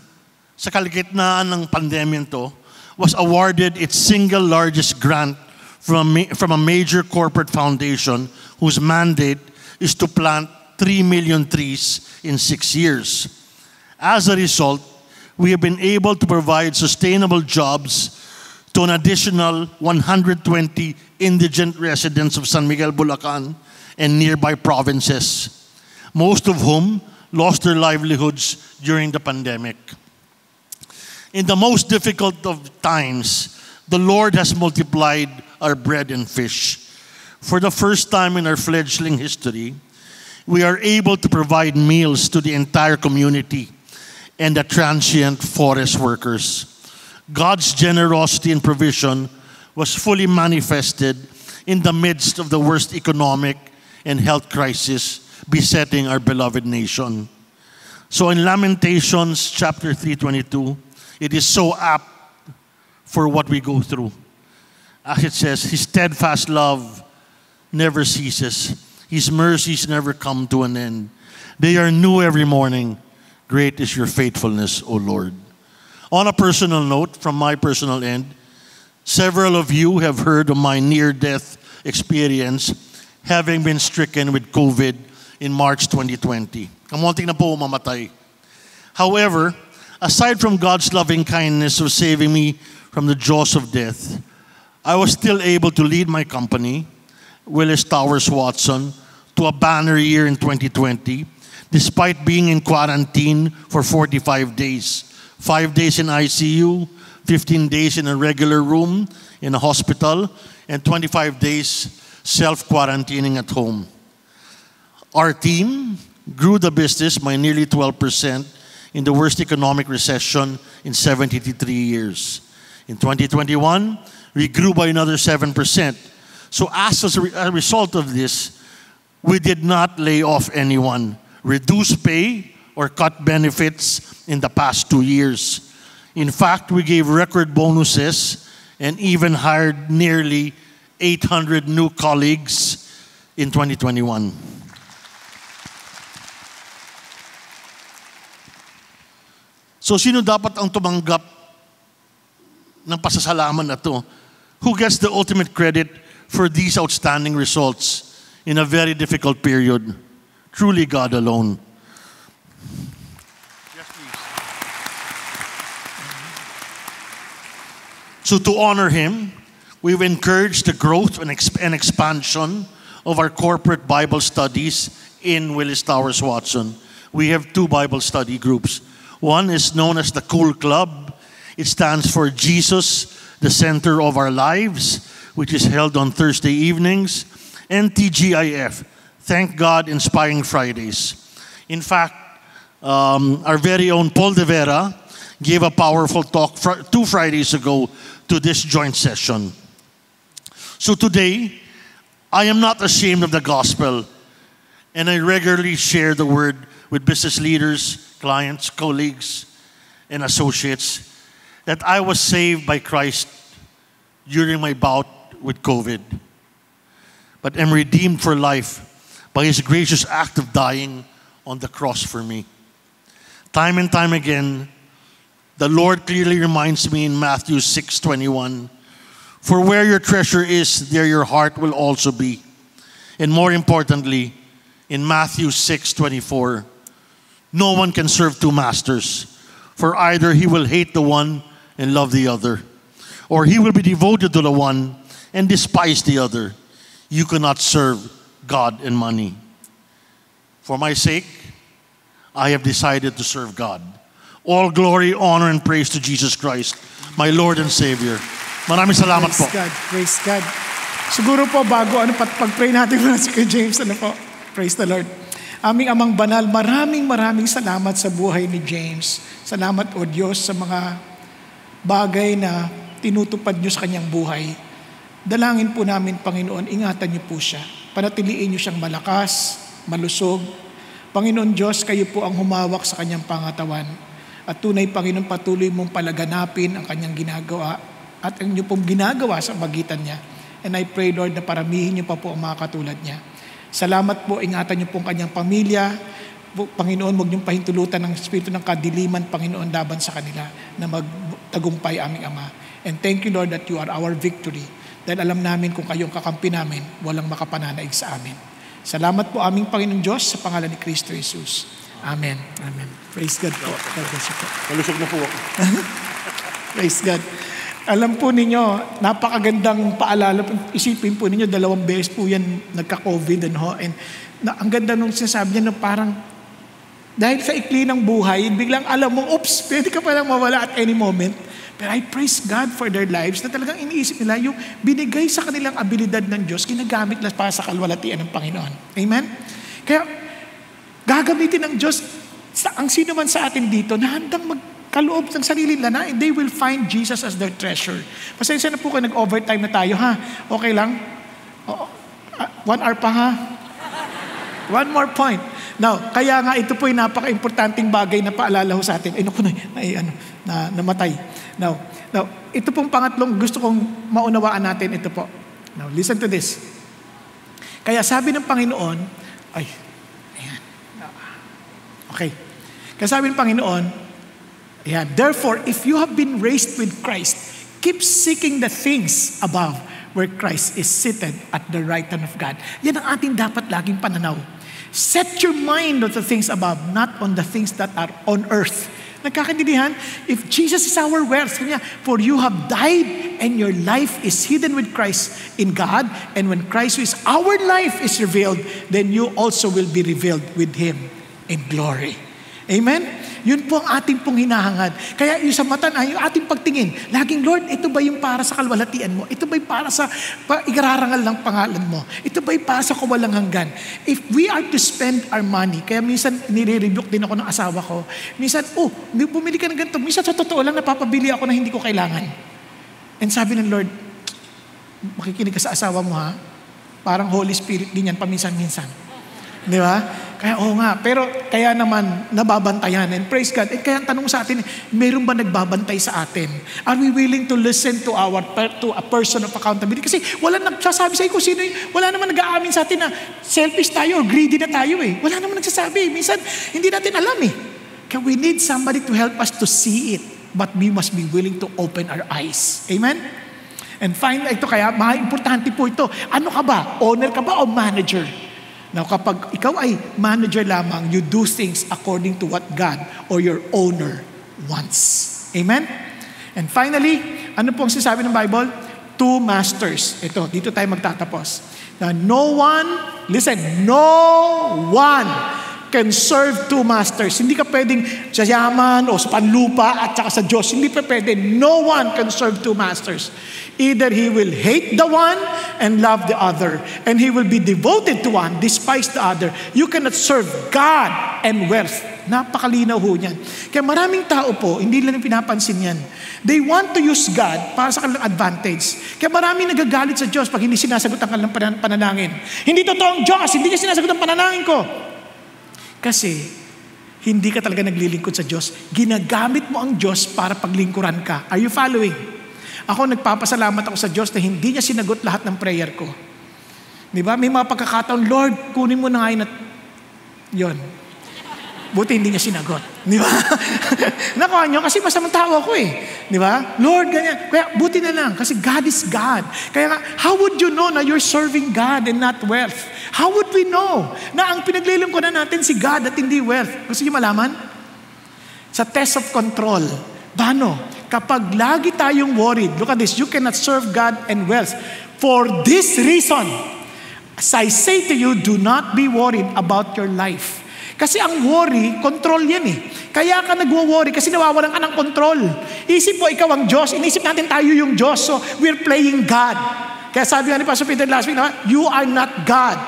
sa kalagitnaan ng pandemya to, was awarded its single largest grant from a major corporate foundation whose mandate is to plant 3 million trees in 6 years. As a result, we have been able to provide sustainable jobs to an additional 120 indigent residents of San Miguel, Bulacan, and nearby provinces, most of whom lost their livelihoods during the pandemic. In the most difficult of times, the Lord has multiplied our bread and fish. For the first time in our fledgling history, we are able to provide meals to the entire community and the transient forest workers. God's generosity and provision was fully manifested in the midst of the worst economic and health crisis besetting our beloved nation. So in Lamentations chapter 3:22, it is so apt for what we go through. As it says, His steadfast love never ceases. His mercies never come to an end. They are new every morning. Great is your faithfulness, O Lord. On a personal note, from my personal end, several of you have heard of my near-death experience having been stricken with COVID in March 2020. Kamuntik na po mamatay. However, aside from God's loving kindness of saving me from the jaws of death, I was still able to lead my company, Willis Towers Watson, to a banner year in 2020, despite being in quarantine for 45 days. 5 days in ICU, 15 days in a regular room in a hospital, and 25 days self-quarantining at home. Our team grew the business by nearly 12% in the worst economic recession in 73 years. In 2021, we grew by another 7%. So as a result of this, we did not lay off anyone, reduce pay, or cut benefits in the past 2 years. In fact, we gave record bonuses and even hired nearly 800 new colleagues in 2021. So sino dapat ang tumanggap ng pasasalamat na to? Who gets the ultimate credit for these outstanding results in a very difficult period? truly God alone. Yes, please. So to honor Him, we've encouraged the growth and expansion of our corporate Bible studies in Willis Towers Watson. We have 2 Bible study groups. One is known as the Cool Club. It stands for Jesus, the Center of Our Lives, which is held on Thursday evenings, and TGIF, Thank God Inspiring Fridays. In fact, our very own Paul de Vera gave a powerful talk 2 Fridays ago to this joint session. So today, I am not ashamed of the gospel, and I regularly share the word with business leaders, clients, colleagues, and associates that I was saved by Christ during my bout with COVID, but am redeemed for life by His gracious act of dying on the cross for me. Time and time again, the Lord clearly reminds me in Matthew 6:21, for where your treasure is, there your heart will also be. And more importantly, in Matthew 6:24, no one can serve 2 masters, for either he will hate the one and love the other, or he will be devoted to the one and despise the other. You cannot serve God and money. For my sake, I have decided to serve God. All glory, honor, and praise to Jesus Christ, my Lord and Savior. Maraming salamat po. Praise God, praise God. Siguro po bago pag-pray natin muna si Kuya James, praise the Lord. Aming Amang Banal, maraming salamat sa buhay ni James. Salamat o Diyos sa mga bagay na tinutupad niyo sa kanyang buhay. Dalangin po namin, Panginoon, ingatan niyo po siya. Panatiliin niyo siyang malakas, malusog. Panginoon Diyos, kayo po ang humawak sa kanyang pangatawan. At tunay, Panginoon, patuloy mong palaganapin ang kanyang ginagawa at ang inyo pong ginagawa sa magitan niya. And I pray, Lord, na paramihin niyo pa po ang mga katulad niya. Salamat po, ingatan niyo po ang kanyang pamilya. Panginoon, huwag niyong pahintulutan ng espiritu ng kadiliman, Panginoon, laban sa kanila na magtagumpay aming Ama. And thank you, Lord, that you are our victory. Dahil alam namin kung kayong kakampi namin, walang makapananaig sa amin. Salamat po aming Panginoon Diyos sa pangalan ni Kristo Jesus. Amen. Amen. Praise God po. Malusog na po ako. Praise God. Alam po ninyo, napakagandang paalala. Isipin po ninyo, 2 beses po yan nagka-COVID. And ang ganda nung sinasabi niya na parang dahil sa ikli ng buhay, biglang alam mo, oops, pwede ka palang mawala at any moment. Pero I praise God for their lives na talagang iniisip nila yung binigay sa kanilang abilidad ng Diyos, ginagamit na para sa kalwalatian ng Panginoon. Amen? Kaya gagamitin ng Diyos ang sino man sa atin dito na handang magkaloob ng sarili nila and they will find Jesus as their treasure. Pasensya na po kayo, nag-overtime na tayo, ha? Okay lang? 1 hour pa, ha? One more point. Now, kaya nga ito po yung napaka-importanting bagay na paalala ho sa atin. Namatay. Now, ito pong pangatlong gusto kong maunawaan natin, ito po. Now, listen to this. Kaya sabi ng Panginoon, okay. Kaya sabi ng Panginoon, therefore, if you have been raised with Christ, keep seeking the things above where Christ is seated at the right hand of God. Yan ang ating dapat laging pananaw. Set your mind on the things above, not on the things that are on earth. Nagkakaintindihan? If Jesus is our wealth, for you have died and your life is hidden with Christ in God, and when Christ, who is our life, is revealed, then you also will be revealed with Him in glory. Amen? Yun po ang ating pong hinahangad. Kaya yung sa mata na, yung ating pagtingin, laging, Lord, ito ba yung para sa kalwalatian mo? Ito ba yung para sa igararangal ng pangalan mo? Ito ba yung para sa kawalang hanggan? If we are to spend our money, kaya minsan nire-rebuke din ako ng asawa ko, minsan, bumili ka ng ganito. Minsan sa totoo lang, napapabili ako na hindi ko kailangan. And sabi ng Lord, makikinig ka sa asawa mo, ha? Parang Holy Spirit din yan, paminsan-minsan. Di ba? Kaya nga, pero kaya naman nababantayan. And praise God. Kaya ang tanong sa atin, mayroon ba nagbabantay sa atin? Are we willing to listen to a person of accountability? Kasi wala nagsasabi sa iyo kung sino wala naman nag-aamin sa atin na selfish tayo or greedy na tayo eh. Wala naman nagsasabi. Minsan, hindi natin alam eh. Kaya we need somebody to help us to see it. But we must be willing to open our eyes. Amen? And finally, ito kaya, importante po ito. Ano ka ba? Owner ka ba o manager? Now, kapag ikaw ay manager lamang, you do things according to what God or your owner wants. Amen? And finally, ano pong sinasabi ng Bible? 2 masters. Ito, dito tayo magtatapos. Now, no one can serve 2 masters. Hindi ka pwedeng sa yaman o sa panlupa at saka sa Diyos. Hindi pa pwede. No one can serve 2 masters. Either he will hate the one and love the other, and he will be devoted to one, despise the other. You cannot serve God and wealth. Napakalinaw ho niyan. Kaya maraming tao po, hindi lang pinapansin yan. They want to use God para sa kanilang advantage. Kaya maraming nagagalit sa Diyos pag hindi sinasagot ang kanilang panalangin. Hindi totoong Diyos, hindi niya sinasagot ang panalangin ko. Kasi hindi ka talaga naglilingkod sa Diyos. Ginagamit mo ang Diyos para paglingkuran ka. Are you following? Ako nagpapasalamat ako sa Diyos na hindi niya sinagot lahat ng prayer ko. Di ba? May mga pagkakataon, Lord, kunin mo na ngayon at yun. Buti hindi niya sinagot. Di ba? Nakuha niyo, kasi masamang tao ako eh. Di ba? Lord, ganyan. Kaya buti na lang, kasi God is God. Kaya nga, how would you know na you're serving God and not wealth? How would we know na ang pinaglilingkuran natin si God at hindi wealth? Gusto niyo malaman? Sa test of control. Paano? Kapag lagi tayong worried, look at this, you cannot serve God and wealth. For this reason, as I say to you, do not be worried about your life. Kasi ang worry, control yan eh. Kaya ka nagwo-worry kasi nawawalan ka ng control. Isip mo, ikaw ang Diyos. Inisip natin tayo yung Diyos. So, we're playing God. Kaya sabi nga ni Pastor Peter last week, you are not God.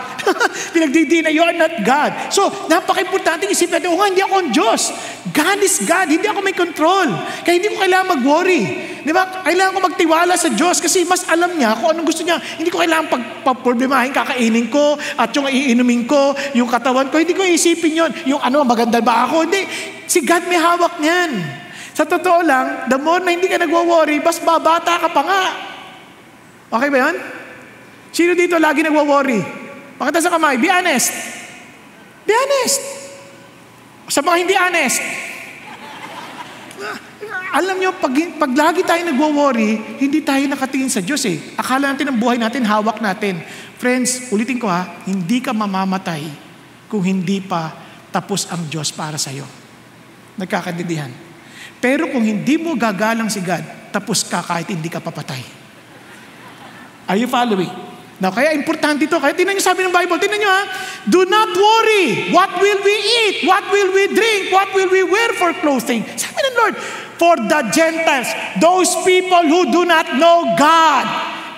Pinagdidina, you are not God. So, napaka-importante isip natin, hindi ako ang Diyos. God is God. Hindi ako may control. Kaya hindi ko kailangan mag-worry. Di ba? Kailangan ko magtiwala sa Diyos kasi mas alam niya kung anong gusto niya. Hindi ko kailangan pagproblemahin, kakainin ko, at yung iinumin ko, yung katawan ko. Hindi ko isipin yun. Yung maganda ba ako? Hindi. Si God may hawak niyan. Sa totoo lang, the more na hindi ka nagwo-worry, mas babata ka pa nga. Okay ba yun? Sino dito lagi nagwo-worry? Pakita sa kamay, be honest. Be honest. Sa mga hindi honest. Alam nyo, pag lagi tayo nagwo-worry, hindi tayo nakatingin sa Diyos eh. Akala natin ang buhay natin, hawak natin. Friends, ulitin ko hindi ka mamamatay kung hindi pa tapos ang Diyos para sa'yo. Nagkakaintindihan. Pero kung hindi mo gagalang si God, tapos ka kahit hindi ka papatay. Are you following? Now, kaya importante ito. Kaya tingnan nyo sabi ng Bible, tingnan nyo do not worry. What will we eat? What will we drink? What will we wear for clothing? Sabi ng Lord, for the Gentiles, those people who do not know God,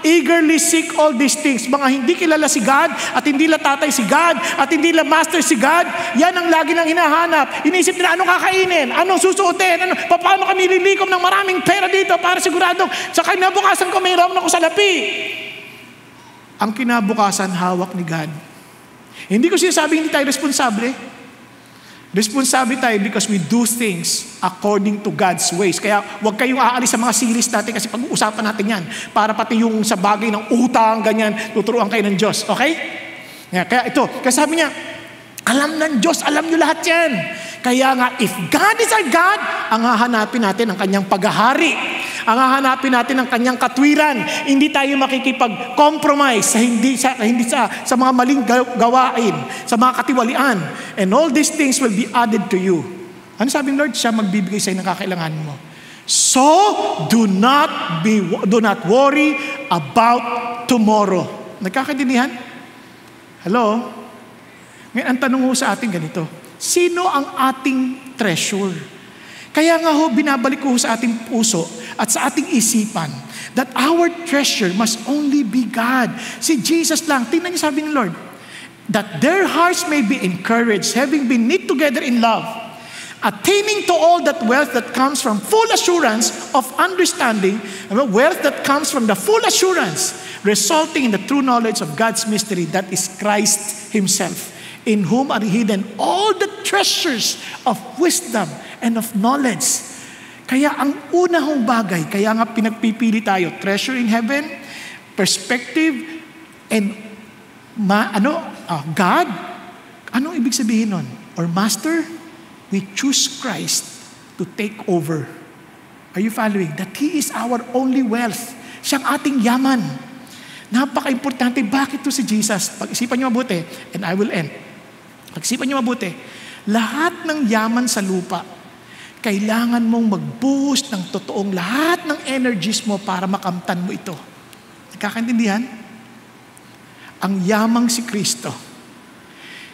eagerly seek all these things. Mga hindi kilala si God, at hindi la tatay si God, at hindi la master si God, yan ang lagi nang hinahanap. Inisip nila, anong kakainin? Anong susuotin? Paano kami lilikom ng maraming pera dito para siguradong sa kinabukasan ko may raon ako sa lapi? Ang kinabukasan, hawak ni God. Hindi ko sinasabing hindi tayo responsable. Responsable tayo because we do things according to God's ways. Kaya huwag kayong aalis sa mga series natin kasi pag-uusapan natin yan. Para pati yung sa bagay ng utang, ganyan, tuturuan kayo ng Diyos. Okay? Kaya ito, kasi sabi niya, alam ng Diyos, alam nyo lahat yan. Kaya nga, if God is our God, ang hahanapin natin ang kanyang paghahari. Ang hahanapin natin ang kanyang katwiran. Hindi tayo makikipag-compromise sa mga maling gawain, sa mga katiwalian. And all these things will be added to you. Ano sabi ng Lord? Siya magbibigay sa'yo ng kakailangan mo. So, do not worry about tomorrow. Nagkakaintindihan? Hello? Ngayon, ang tanong ho sa atin ganito, sino ang ating treasure? Kaya nga ho, binabalik ko sa ating puso at sa ating isipan that our treasure must only be God. Si Jesus lang. Tingnan niyo sabi ng Lord, that their hearts may be encouraged, having been knit together in love, attaining to all that wealth that comes from full assurance of understanding, wealth that comes from the full assurance, resulting in the true knowledge of God's mystery, that is Christ Himself, in whom are hidden all the treasures of wisdom and of knowledge. Kaya ang unahong bagay, kaya nga pinagpipili tayo, treasure in heaven, perspective, and God. Anong ibig sabihin nun? Or master, we choose Christ to take over. Are you following? That He is our only wealth. Siyang ating yaman. Napaka-importante. Bakit to si Jesus? Pag-isipan nyo mabuti, and I will end. Pag-isipan nyo mabuti, lahat ng yaman sa lupa, kailangan mong mag-boost ng totoong lahat ng energies mo para makamtan mo ito. Nagkakaintindihan? Ang yamang si Kristo,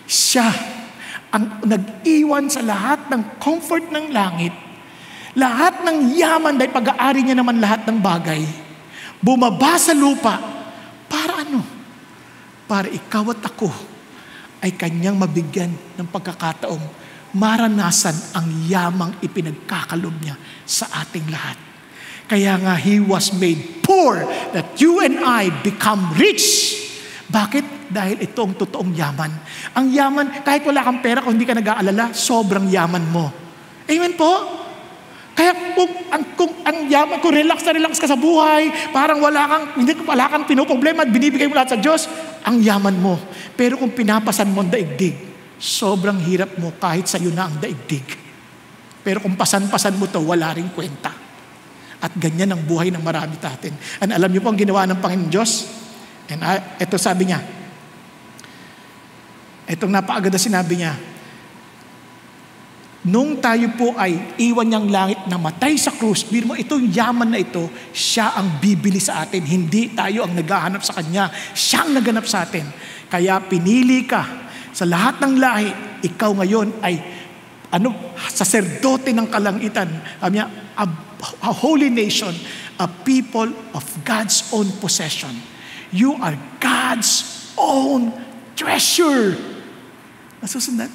siya ang nag-iwan sa lahat ng comfort ng langit, lahat ng yaman dahil pag-aari niya naman lahat ng bagay, bumaba sa lupa, para ano? Para ikaw at ako ay kanyang mabigyan ng pagkakataong maranasan ang yamang ipinagkakalob niya sa ating lahat. Kaya nga, He was made poor that you and I become rich. Bakit? Dahil ito ang totoong yaman. Ang yaman, kahit wala kang pera, kung hindi ka nag-aalala, sobrang yaman mo. Amen po? Kaya kung ang yaman, kung relax ka sa buhay, parang wala kang pinoproblema at binibigay mo lahat sa Diyos, ang yaman mo. Pero kung pinapasan mo ang daigdig, sobrang hirap mo kahit sa'yo na ang daigdig. Pero kung pasan-pasan mo to, wala ring kwenta. At ganyan ang buhay ng marami natin. And alam niyo po ang ginawa ng Panginoon Diyos? And ito sabi niya, itong napakaganda sinabi niya, nung tayo po ay iwan niyang langit na matay sa krus, biro mo, itong yaman na ito, siya ang bibili sa atin. Hindi tayo ang naghahanap sa Kanya. Siya ang naghanap sa atin. Kaya pinili ka sa lahat ng lahi, ikaw ngayon ay saserdote ng kalangitan. Sabi niya, a holy nation, a people of God's own possession. You are God's own treasure. Nasusundan?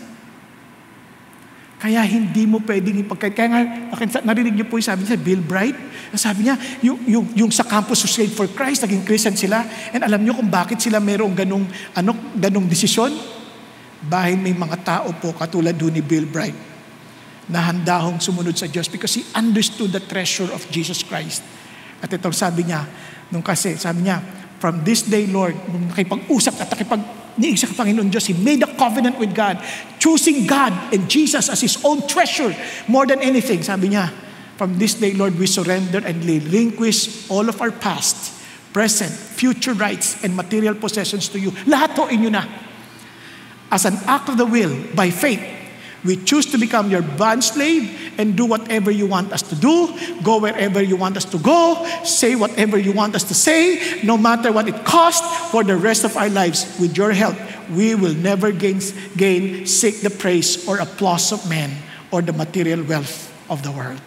Kaya hindi mo pwedeng kaya nga, narinig niyo po yung sabi niya, Bill Bright, sabi niya, yung sa Campus Crusade for Christ, naging Christian sila, and alam niyo kung bakit sila mayroong ganong desisyon? Dahil may mga tao po, katulad doon ni Bill Bright, na handahong sumunod sa Diyos because he understood the treasure of Jesus Christ. At ito sabi niya, sabi niya, from this day, Lord, nung nakipag-usap at nakipag-niisa ka Panginoon Diyos, he made a covenant with God, choosing God and Jesus as his own treasure more than anything. Sabi niya, from this day, Lord, we surrender and relinquish all of our past, present, future rights, and material possessions to you. Lahat ho inyo na. As an act of the will, by faith, we choose to become your bond slave and do whatever you want us to do, go wherever you want us to go, say whatever you want us to say, no matter what it costs for the rest of our lives. With your help, we will never seek the praise or applause of men or the material wealth of the world.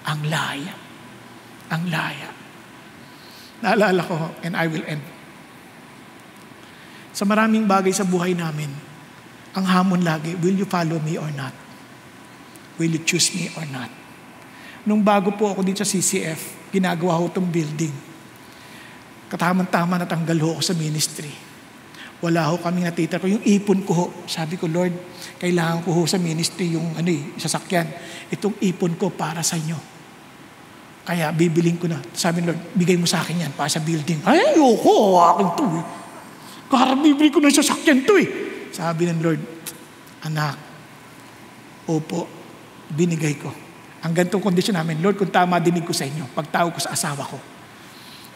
Ang laya. Ang laya. Naalala ko, and I will end. Sa maraming bagay sa buhay namin, ang hamon lagi, will you follow me or not? Will you choose me or not? Nung bago po ako dito sa CCF, ginagawa ko itong building. Katamang-tama natanggal ho ako sa ministry. Wala ho kaming natitira ko. Yung ipon ko ho, sabi ko, Lord, kailangan ko ho sa ministry yung sasakyan. Itong ipon ko para sa inyo. Kaya bibiling ko na. Sabi Lord, bigay mo sa akin yan para sa building. Ay, ayoko, akin to eh. Kaya bibili ko na sasakyan to eh. Sabi ng Lord, anak, opo, binigay ko. Ang ganitong kondisyon namin, Lord, kung tama dinig ko sa inyo, pagtawag ko sa asawa ko.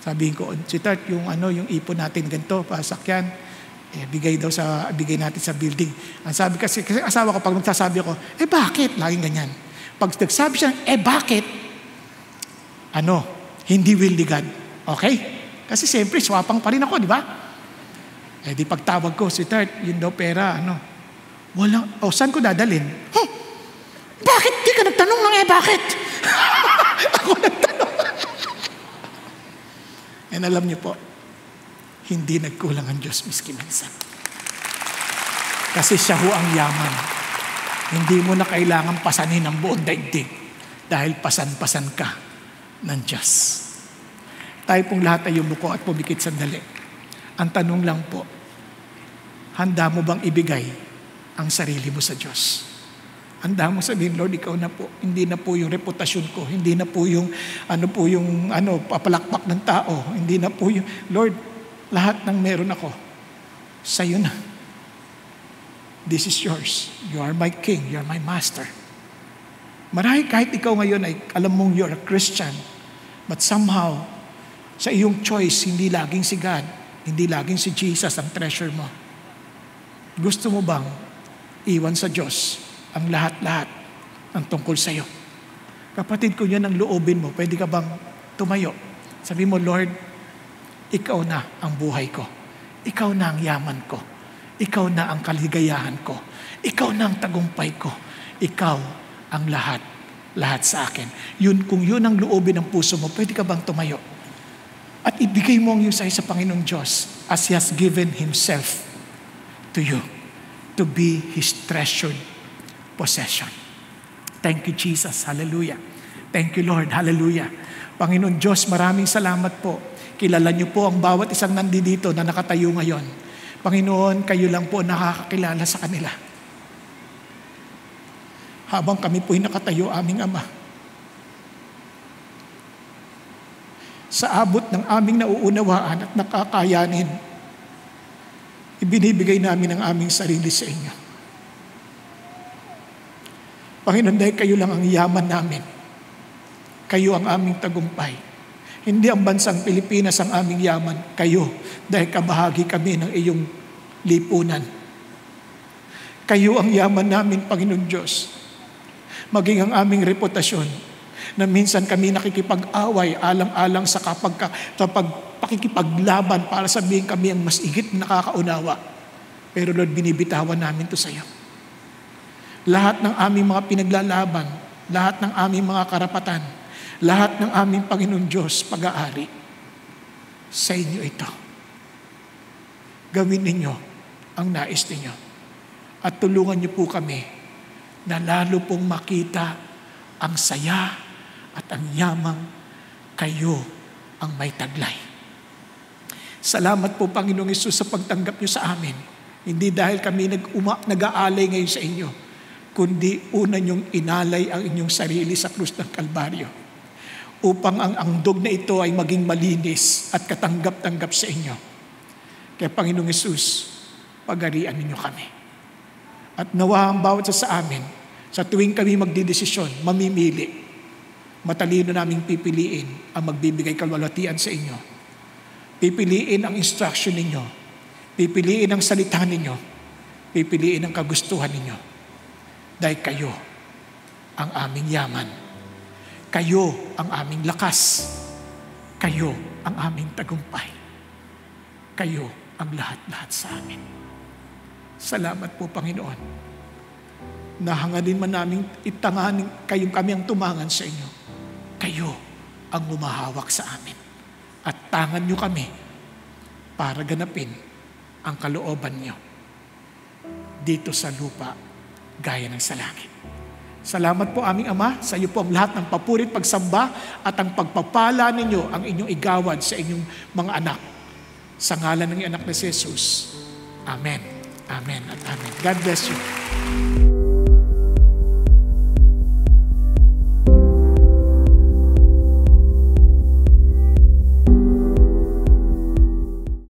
Sabihin ko, sweetheart, yung ipon natin ganito, pasakyan, bigay natin sa building. Ang sabi kasi asawa ko, pag magsasabi ako, bakit? Laging ganyan. Pag nagsabi siya, bakit? Hindi will ni God. Okay? Kasi siyempre, swapang pa rin ako, di ba? Di pagtawag ko, sweetheart, yun daw pera, Wala. Saan ko dadalhin? Bakit? Di ka nagtanong ng bakit? Ako nagtanong. And alam niyo po, hindi nagkulang ang Diyos miski minsan. Kasi siya ho ang yaman. Hindi mo na kailangan pasanin ang buong daigdig dahil pasan-pasan ka ng Diyos. Tayo pong lahat ay yumuko at pumikit sandali. Ang tanong lang po, handa mo bang ibigay ang sarili mo sa Diyos? Handa mo sabihin, Lord, ikaw na po. Hindi na po yung reputasyon ko. Hindi na po yung, papalakpak ng tao. Hindi na po yung, Lord, lahat ng meron ako, sa'yo na. This is yours. You are my king. You are my master. Marahil kahit ikaw ngayon ay alam mong you're a Christian, but somehow, sa iyong choice, hindi laging si God, Hindi laging si Jesus ang treasure mo. Gusto mo bang iwan sa Diyos ang lahat-lahat ng tungkol sa iyo? Kapatid, kung yan ang loobin mo, pwede ka bang tumayo? Sabi mo, Lord, ikaw na ang buhay ko. Ikaw na ang yaman ko. Ikaw na ang kaligayahan ko. Ikaw na ang tagumpay ko. Ikaw ang lahat sa akin. Kung yun ang loobin ng puso mo, pwede ka bang tumayo? At ibigay mo ang iyong sa Panginoong Diyos as He has given Himself to you to be His treasured possession. Thank you, Jesus. Hallelujah. Thank you, Lord. Hallelujah. Panginoon Diyos, maraming salamat po. Kilala niyo po ang bawat isang nandito na nakatayo ngayon. Panginoon, kayo lang po nakakakilala sa kanila. Habang kami po'y nakatayo, aming Ama, sa abot ng aming nauunawaan at nakakayanin, ibinibigay namin ang aming sarili sa inyo. Panginoon, dahil kayo lang ang yaman namin. Kayo ang aming tagumpay. Hindi ang bansang Pilipinas ang aming yaman. Kayo, dahil kabahagi kami ng iyong lipunan. Kayo ang yaman namin, Panginoon Diyos. Maging ang aming reputasyon, na minsan kami nakikipag-away alang-alang sa kapag pakikipaglaban para sabihin kami ang mas higit na nakakaunawa. Pero Lord, binibitawan namin to sa iyo. Lahat ng aming mga pinaglalaban, lahat ng aming mga karapatan, lahat ng aming Panginoon Diyos pag-aari, sa inyo ito. Gawin ninyo ang nais ninyo. At tulungan niyo po kami na lalo pong makita ang saya at ang yamang kayo ang may taglay. Salamat po, Panginoong Hesus, sa pagtanggap niyo sa amin. Hindi dahil kami nag-aalay ngayon sa inyo, kundi una niyong inalay ang inyong sarili sa krus ng Kalbaryo upang ang angdog na ito ay maging malinis at katanggap-tanggap sa inyo. Kaya Panginoong Hesus, pagarian ninyo kami. At nawa ang bawat sa amin, sa tuwing kami magdidesisyon, mamimili, matalino naming pipiliin ang magbibigay kalwalhatian sa inyo. Pipiliin ang instruction ninyo. Pipiliin ang salita ninyo. Pipiliin ang kagustuhan ninyo. Dahil kayo ang aming yaman. Kayo ang aming lakas. Kayo ang aming tagumpay. Kayo ang lahat-lahat sa amin. Salamat po, Panginoon. Nahanganin man namin itanganin kayong kami ang tumangan sa inyo. Kayo ang humahawak sa amin. At tangan nyo kami para ganapin ang kalooban nyo dito sa lupa gaya ng sa langit. Salamat po aming Ama, sa iyo po ang lahat ng papurit, pagsamba at ang pagpapala ninyo ang inyong igawad sa inyong mga anak. Sa ngalan ng anak na si Jesus. Amen. Amen at amen. God bless you.